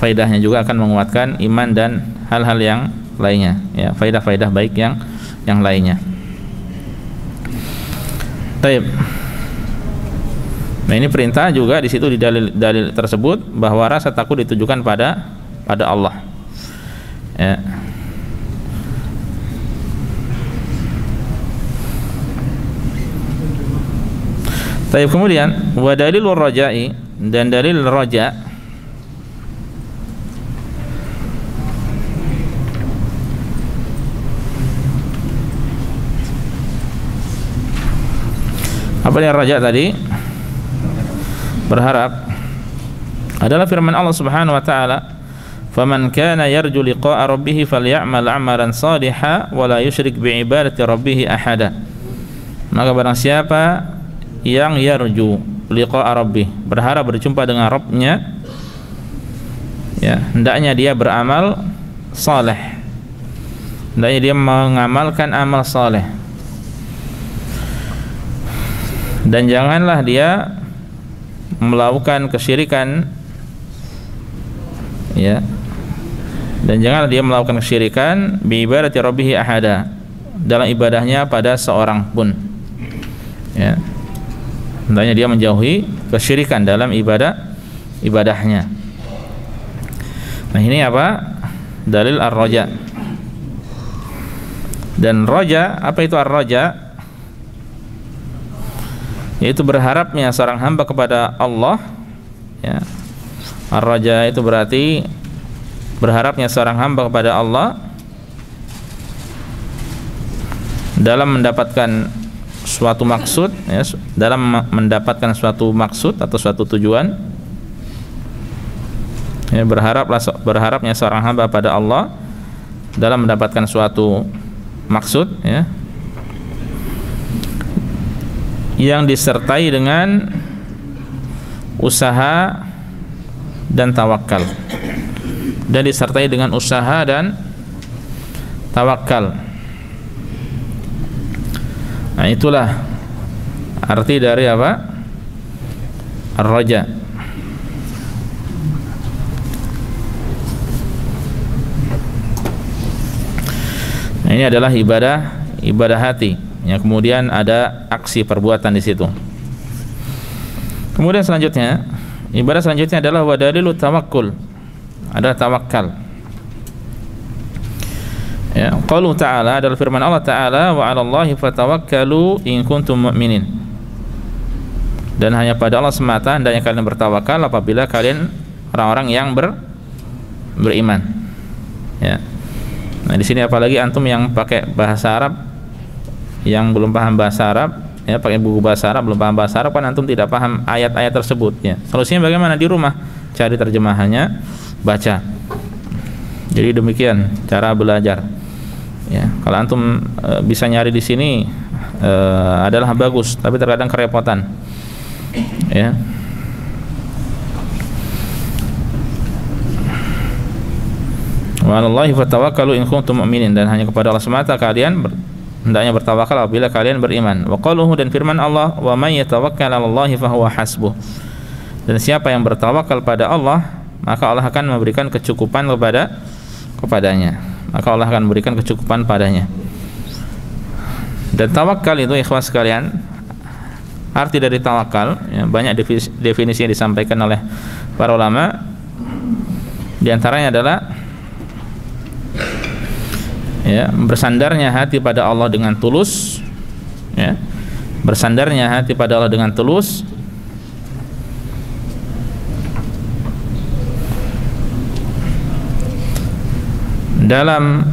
A: faedahnya juga akan menguatkan iman dan hal-hal yang lainnya, ya, faedah-faedah baik yang lainnya. Baik. Nah, ini perintah juga di situ, di dalil tersebut bahwa rasa takut ditujukan pada Allah. Ya. Baik, kemudian wa dalilur raja'i, dan dalil raja apa yang raja tadi? Berharap, adalah firman Allah Subhanahu wa taala, "Faman kana yarju liqa'a rabbih faly'amal 'amalan shalihan wa la yusyrik bi'ibadati rabbih ahada." Maka barang siapa yang yarju liqa'a rabbih, berharap berjumpa dengan Rabbnya, ya, hendaknya dia beramal saleh, hendaknya dia mengamalkan amal saleh, dan janganlah dia melakukan kesyirikan, ya, dan janganlah dia melakukan kesyirikan bi ibadati rabbih ahada, dalam ibadahnya pada seorang pun, ya. Hendaknya dia menjauhi kesyirikan dalam ibadahnya. Nah, ini apa? Dalil ar-raja. Dan raja, apa itu ar-raja? Yaitu berharapnya seorang hamba kepada Allah, ya. Ar-raja itu berarti berharapnya seorang hamba kepada Allah dalam mendapatkan suatu maksud, ya, dalam mendapatkan suatu maksud atau suatu tujuan, ya, berharapnya seorang hamba pada Allah dalam mendapatkan suatu maksud, ya, yang disertai dengan usaha dan tawakal, dan disertai dengan usaha dan tawakal. Nah, itulah arti dari apa? Ar-raja. Nah, ini adalah ibadah hati. Yang kemudian ada aksi perbuatan di situ. Kemudian selanjutnya, ibadah selanjutnya adalah wa dalilut tawakkul. Adalah tawakal. Ya, qaulu ta'ala, adalah firman Allah Ta'ala, wa 'alallahi fatawakkalu in kuntum mu'minin. Dan hanya pada Allah semata hendaknya kalian bertawakal apabila kalian orang-orang yang beriman. Ya. Nah, di sini apalagi antum yang pakai bahasa Arab, yang belum paham bahasa Arab, ya, pakai buku bahasa Arab, belum paham bahasa Arab, kan antum tidak paham ayat-ayat tersebut, ya. Solusinya bagaimana? Di rumah cari terjemahannya, baca. Jadi demikian cara belajar. Ya, kalau antum bisa nyari di sini adalah bagus, tapi terkadang kerepotan. Ya. Wa 'alallahi fatawakkalu in kuntum mu'minin, dan hanya kepada Allah semata kalian hendaknya bertawakal apabila kalian beriman. Wa qaluhu, dan firman Allah, wa may yatawakkal 'alallahi fahuwa hasbuh. Dan siapa yang bertawakal pada Allah, maka Allah akan memberikan kecukupan kepadanya. Maka Allah akan memberikan kecukupan padanya. Dan tawakal itu, ikhwas sekalian, arti dari tawakal, ya, banyak definisi yang disampaikan oleh para ulama. Di antaranya adalah ya, bersandarnya hati pada Allah dengan tulus, ya, bersandarnya hati pada Allah dengan tulus, dalam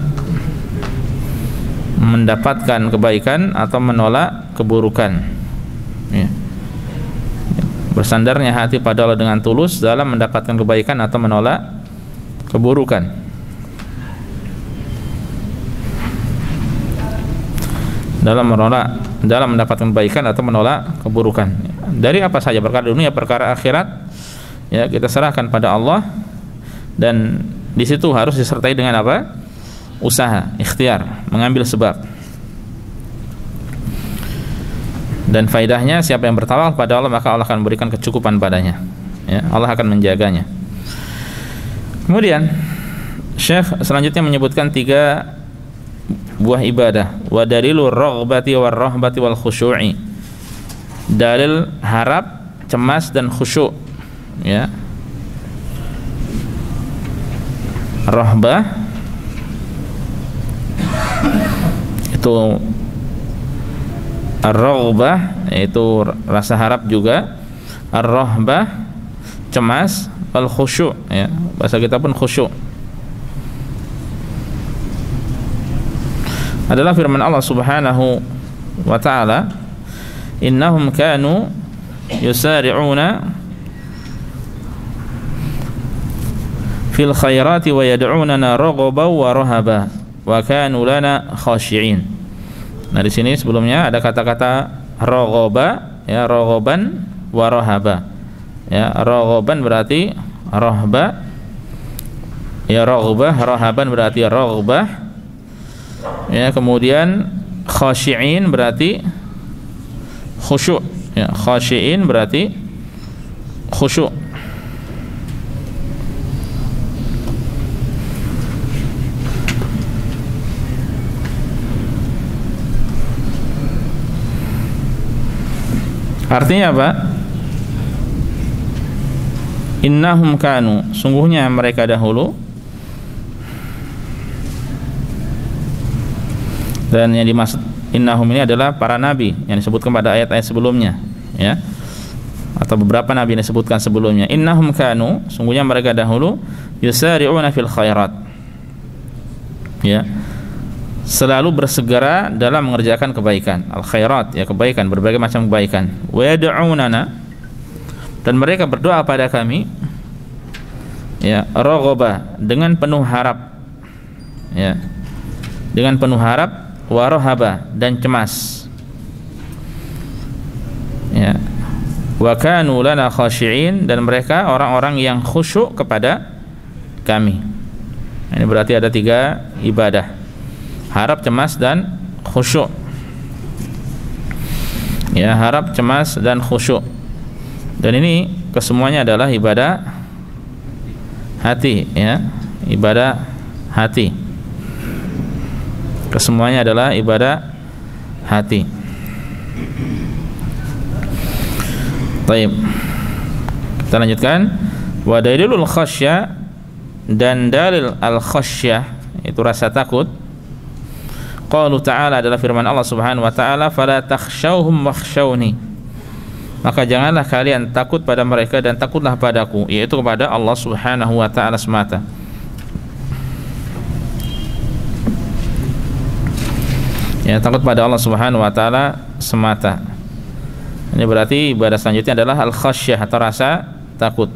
A: mendapatkan kebaikan atau menolak keburukan, ya. Bersandarnya hati pada Allah dengan tulus dalam mendapatkan kebaikan atau menolak keburukan. Dalam mendapatkan kebaikan atau menolak keburukan. Dari apa saja, perkara dunia, perkara akhirat, ya, kita serahkan pada Allah, dan di situ harus disertai dengan apa? Usaha, ikhtiar, mengambil sebab. Dan faedahnya, siapa yang bertawakal pada Allah, maka Allah akan memberikan kecukupan padanya, ya, Allah akan menjaganya. Kemudian Syekh selanjutnya menyebutkan 3 buah ibadah. Wa dalilur raghbati war rahbati wal khusyu'i. Dalil harap, cemas dan khusyuk, ya. Rahbah itu ar-raghbah, yaitu rasa harap juga. Ar-rahbah cemas, al khusyuk, ya, bahasa kita pun khusyuk adalah firman Allah Subhanahu wa ta'ala, innahum kanu yusari'una fil khairati wa yad'unana raghaban wa rahaba wa kanu lana khashi'in. Nah, di sini sebelumnya ada kata-kata raghaba, ya, raghaban wa rahaba. Ya, raghaban berarti rahba, ya, raghbah, rahaban berarti raghbah. Ya, kemudian khashi'in berarti khusyuk, ya, khashi'in berarti khusyuk. Artinya apa? Innahum kanu, sungguhnya mereka dahulu. Dan yang dimaksud innahum ini adalah para nabi yang disebutkan pada ayat-ayat sebelumnya, ya, atau beberapa nabi yang disebutkan sebelumnya. Innahum kanu, sungguhnya mereka dahulu, yusari'una fil khairat, ya, selalu bersegera dalam mengerjakan kebaikan. Al khairat, ya, kebaikan, berbagai macam kebaikan. Wa yad'unana, dan mereka berdoa pada kami, ya, raghaba, dengan penuh harap, ya, dengan penuh harap, wa rahaba, dan cemas, ya, wa kanu lana khashi'in, dan mereka orang-orang yang khusyuk kepada kami. Ini berarti ada 3 ibadah: harap, cemas, dan khusyuk, ya, harap, cemas, dan khusyuk. Dan ini kesemuanya adalah ibadah hati, ya, ibadah hati. Kesemuanya adalah ibadah hati. Baik, kita lanjutkan. Wa dalilul khasyah, dan dalil al khasyah itu rasa takut. Qaulu ta'ala adalah firman Allah Subhanahu wa ta'ala, fala takhshawhum wakhshawni, maka janganlah kalian takut pada mereka dan takutlah padaku, yaitu kepada Allah Subhanahu wa ta'ala semata. Ya, takut pada Allah Subhanahu wa ta'ala semata. Ini berarti ibadah selanjutnya adalah al-khasyah atau rasa takut.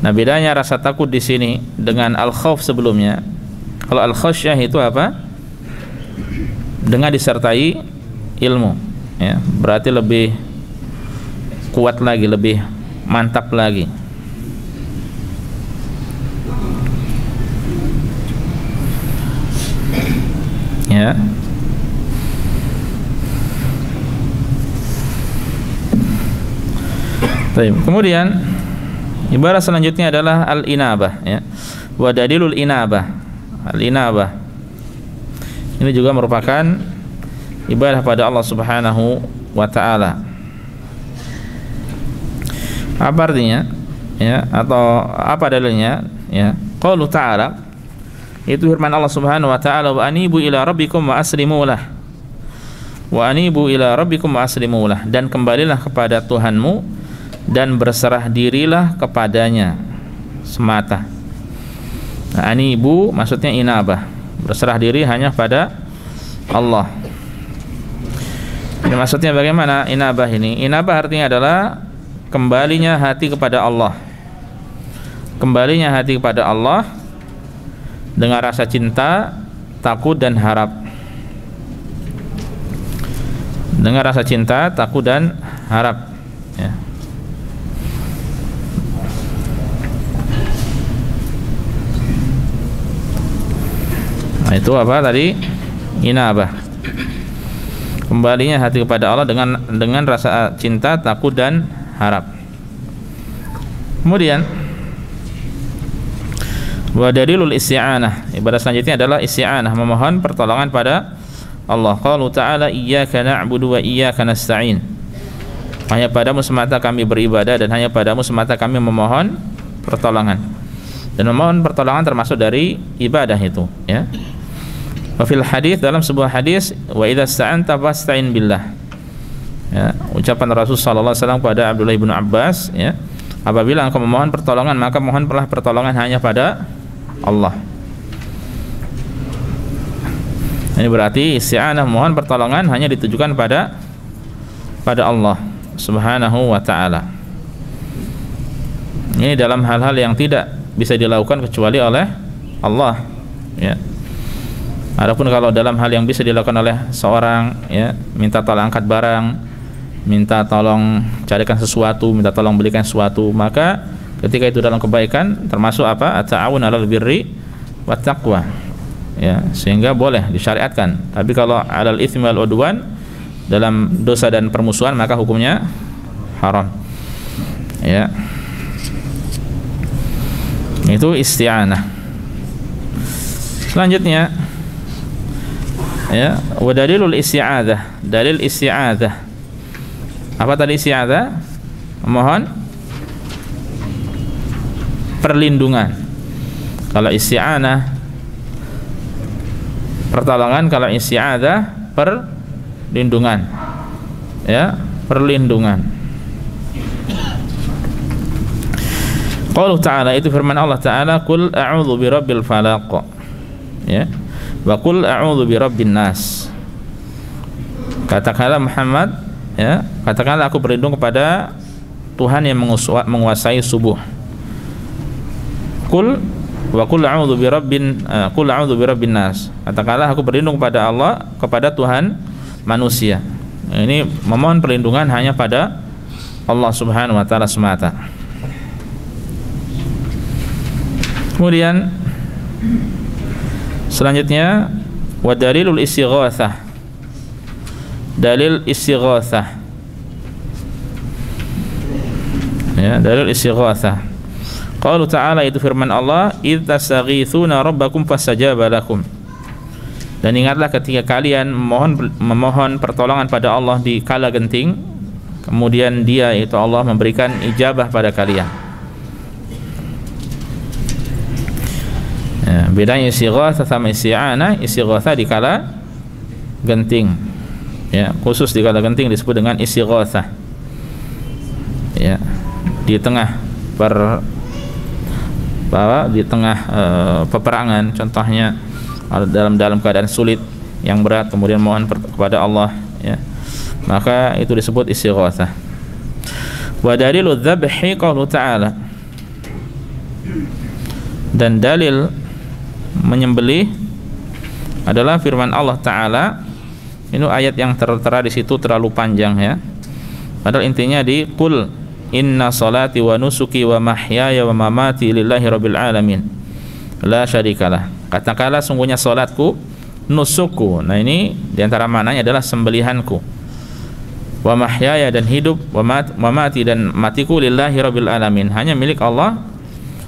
A: Nah, bedanya rasa takut di sini dengan al-khauf sebelumnya. Kalau al-khasyah itu apa? Dengan disertai ilmu, ya, berarti lebih kuat lagi, lebih mantap lagi. Ya. Kemudian ibadah selanjutnya adalah al-inabah, ya. Wa dalilul inabah. Al-inabah ini juga merupakan ibadah pada Allah Subhanahu wa ta'ala. Apa artinya? Ya, atau apa dalilnya? Ya, qaulu ta'ala, itu firman Allah Subhanahu wa taala, wa anibu ila rabbikum wa aslimu lah. Wa anibu ila rabbikum wa aslimu lah, dan kembalilah kepada Tuhanmu dan berserah dirilah kepadanya semata. Nah, anibu maksudnya inabah, berserah diri hanya pada Allah. Ini maksudnya bagaimana inabah ini? Inabah artinya adalah kembalinya hati kepada Allah. Kembalinya hati kepada Allah dengan rasa cinta, takut dan harap. Dengan rasa cinta, takut dan harap, ya. Nah, itu apa tadi? Inabah. Kembalinya hati kepada Allah dengan rasa cinta, takut dan harap. Kemudian wa dalilul isti'anah, ibadah selanjutnya adalah isti'anah, memohon pertolongan pada Allah. Qalu ta'ala iyyaka na'budu wa iyyaka nasta'in. Hanya padamu semata kami beribadah dan hanya padamu semata kami memohon pertolongan. Dan memohon pertolongan termasuk dari ibadah itu, ya. Wa fil hadis, dalam sebuah hadis, wa idza sta'anta fasta'in billah. Ya, ucapan Rasul sallallahu alaihi wasallam pada Abdullah bin Abbas, ya. Apabila engkau memohon pertolongan, maka mohonlah pertolongan hanya pada Allah. Ini berarti isti'anah, mohon pertolongan hanya ditujukan pada Allah Subhanahu wa ta'ala. Ini dalam hal-hal yang tidak bisa dilakukan kecuali oleh Allah, ya. Adapun kalau dalam hal yang bisa dilakukan oleh seorang, ya, minta tolong angkat barang, minta tolong carikan sesuatu, minta tolong belikan sesuatu, maka ketika itu dalam kebaikan termasuk apa? At-ta'awun 'alal birri wat taqwa. Ya, sehingga boleh disyariatkan. Tapi kalau 'alal itsmi wal 'udwan, dalam dosa dan permusuhan, maka hukumnya haram. Ya. Itu isti'anah. Selanjutnya, ya, wa dalilul isti'adzah, dalil isti'adzah. Apa tadi isti'adzah? Mohon perlindungan. Kalau isti'anah pertolongan, kalau isti'adzah perlindungan, ya, perlindungan. Qauluhu ta'ala, itu firman Allah Ta'ala, qul a'udzu birabbil falaq, ya, wa qul a'udzu birabbin nas. Katakanlah Muhammad, ya, katakanlah aku berlindung kepada Tuhan yang menguasai subuh. Qul wa qul a'udzu birabbin nas. Katakanlah aku berlindung kepada Allah, kepada Tuhan manusia. Ini memohon perlindungan hanya pada Allah Subhanahu wa taala semata. Kemudian selanjutnya wa dalilul istighatsah, dalil istighatsah, ya, dalil istighatsah. Qaulu ta'ala, itu firman Allah, idz tastaghitsuna rabbakum fastajaba lakum. Dan ingatlah ketika kalian memohon pertolongan pada Allah di kala genting, kemudian Dia, itu Allah, memberikan ijabah pada kalian. Ya, bedanya istighatsah sama isti'anah. Istighatsah di kala genting, ya, khusus di kala genting disebut dengan istighatsah, ya, di tengah di tengah peperangan, contohnya dalam keadaan sulit yang berat, kemudian mohon kepada Allah, ya, maka itu disebut istighatsah. Wa dalilul dzabhi qaulu ta'ala, dan dalil menyembelih adalah firman Allah Ta'ala. Ini ayat yang tertera di situ terlalu panjang, ya. Padahal intinya di qul inna salati wa nusuki wa mahyaya wa mamati lillahi rabbil alamin la syarikalah. Katakanlah sungguhnya salatku, nusukku. Nah, ini diantara maknanya adalah sembelihanku. Wa mahyaya, dan hidup, wa mamati, dan matiku, lillahi rabbil alamin, hanya milik Allah,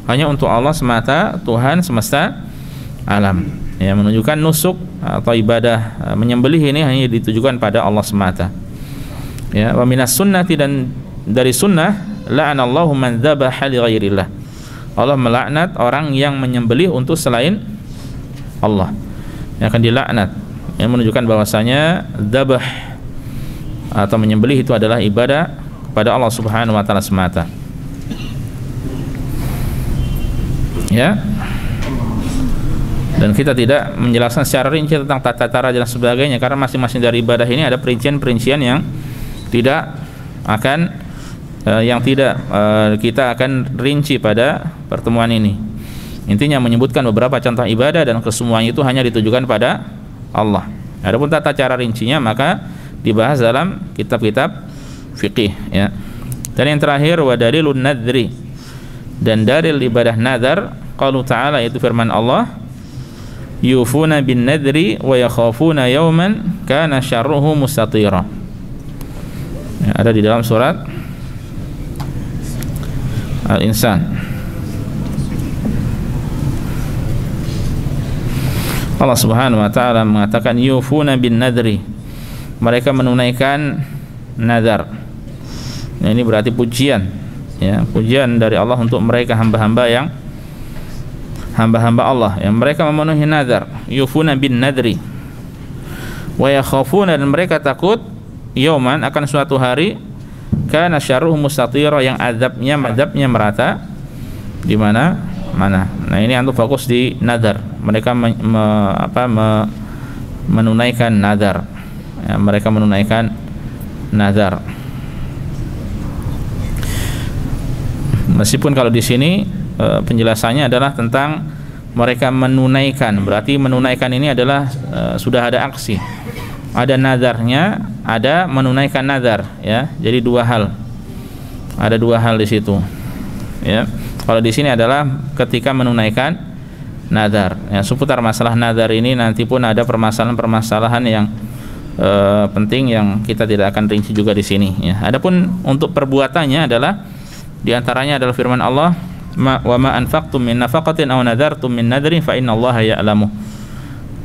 A: hanya untuk Allah semata, Tuhan semesta alam. Ya, menunjukkan nusuk atau ibadah menyembelih ini hanya ditujukan pada Allah semata. Ya, wa minas sunnati, dan dari sunnah la'anallahu man dzabaha li ghairillah. Allah melaknat orang yang menyembelih untuk selain Allah, yang akan dilaknat. Yang menunjukkan bahwasanya dzabah atau menyembelih itu adalah ibadah kepada Allah Subhanahu wa taala semata. Ya. Dan kita tidak menjelaskan secara rinci tentang tata cara dan sebagainya, karena masing-masing dari ibadah ini ada perincian-perincian yang tidak akan kita akan rinci pada pertemuan ini. Intinya menyebutkan beberapa contoh ibadah dan kesemuanya itu hanya ditujukan pada Allah. Adapun tata cara rincinya maka dibahas dalam kitab-kitab fikih, ya. Dan yang terakhir, wa dalilun nadri, dan dalil ibadah nazar qaulu ta'ala, yaitu firman Allah, yufuna bin nadri wa yakhafuna yawman kana syarruhu mustatira. Ya, ada di dalam surat Al-Insan. Allah Subhanahu wa taala mengatakan yufuna bin nadri, mereka menunaikan nazar. Nah, ini berarti pujian, ya, pujian dari Allah untuk mereka hamba-hamba Allah yang mereka memenuhi nazar. Yufuna bin nadri wa yakhafuna, dan mereka takut yauman, akan suatu hari, kana syarruhu mustatira, yang azabnya merata di mana. Nah, ini antum fokus di nazar. Mereka menunaikan nazar, ya, mereka menunaikan nazar. Meskipun kalau di sini penjelasannya adalah tentang mereka menunaikan, berarti menunaikan ini adalah sudah ada aksi, ada nazarnya, ada menunaikan nazar, ya. Jadi ada dua hal di situ, ya. Kalau di sini adalah ketika menunaikan nazar, ya. Seputar masalah nazar ini nanti pun ada permasalahan-permasalahan yang penting yang kita tidak akan rinci juga di sini, ya. Adapun untuk perbuatannya adalah diantaranya adalah firman Allah, wa ma anfaqtum min nafaqatin aw nadartum min nadrin fa innallaha ya'lamu.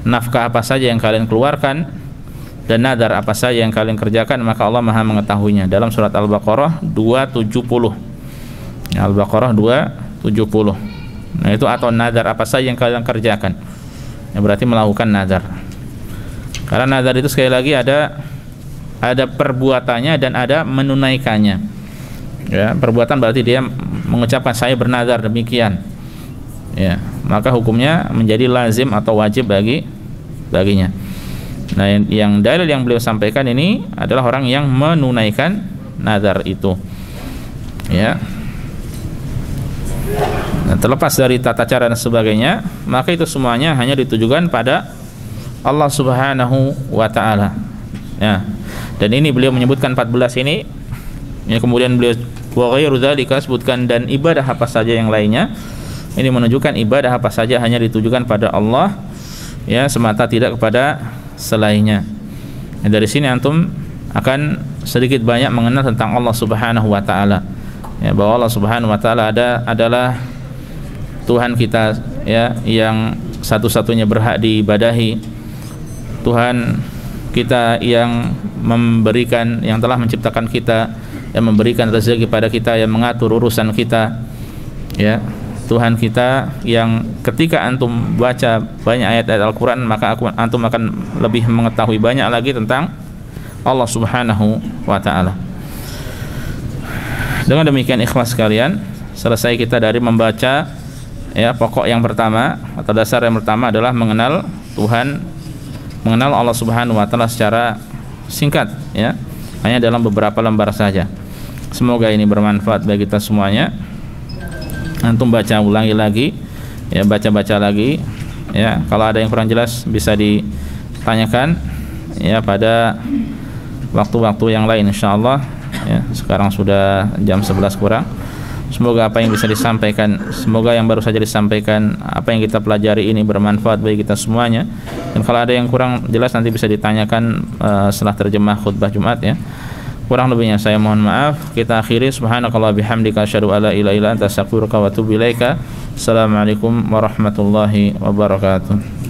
A: Nafkah apa saja yang kalian keluarkan dan nadar apa saja yang kalian kerjakan, maka Allah Maha mengetahuinya. Dalam surat Al-Baqarah 270. Al-Baqarah 270. Nah, itu atau nadar apa saja yang kalian kerjakan, ya, berarti melakukan nadar. Karena nadar itu sekali lagi ada perbuatannya dan ada menunaikannya, ya. Perbuatan berarti dia mengucapkan saya bernazar demikian, ya, maka hukumnya menjadi lazim atau wajib baginya. Nah, yang dalil yang beliau sampaikan ini adalah orang yang menunaikan nazar itu, ya. Nah, terlepas dari tata cara dan sebagainya, maka itu semuanya hanya ditujukan pada Allah Subhanahu wa taala, ya. Dan ini beliau menyebutkan 14 ini, ya, kemudian beliau wa ghairu dzalika sebutkan dan ibadah apa saja yang lainnya. Ini menunjukkan ibadah apa saja hanya ditujukan pada Allah, ya, semata, tidak kepada selainnya. Dan dari sini antum akan sedikit banyak mengenal tentang Allah Subhanahu wa taala, ya, bahwa Allah Subhanahu wa taala adalah Tuhan kita, ya, yang satu-satunya berhak diibadahi, Tuhan kita yang memberikan, yang telah menciptakan kita, yang memberikan rezeki pada kita, yang mengatur urusan kita, ya. Tuhan kita yang ketika antum baca banyak ayat-ayat Al-Quran, maka antum akan lebih mengetahui banyak lagi tentang Allah Subhanahu wa ta'ala. Dengan demikian ikhlas sekalian, selesai kita dari membaca, ya, pokok yang pertama atau dasar yang pertama adalah mengenal Tuhan, mengenal Allah Subhanahu wa ta'ala secara singkat, ya, hanya dalam beberapa lembar saja. Semoga ini bermanfaat bagi kita semuanya. Antum baca ulangi lagi, ya, baca lagi, ya. Kalau ada yang kurang jelas bisa ditanyakan, ya, pada waktu-waktu yang lain insyaallah, ya. Sekarang sudah jam 11 kurang. Semoga apa yang bisa disampaikan, semoga yang baru saja disampaikan, apa yang kita pelajari ini bermanfaat bagi kita semuanya. Dan kalau ada yang kurang jelas nanti bisa ditanyakan setelah terjemah khutbah Jumat, ya. Kurang lebihnya saya mohon maaf. Kita akhiri, subhanakallah bihamdika asyhadu alla ilaha illa anta astaghfiruka wa atubu ilaika. Assalamualaikum warahmatullahi wabarakatuh.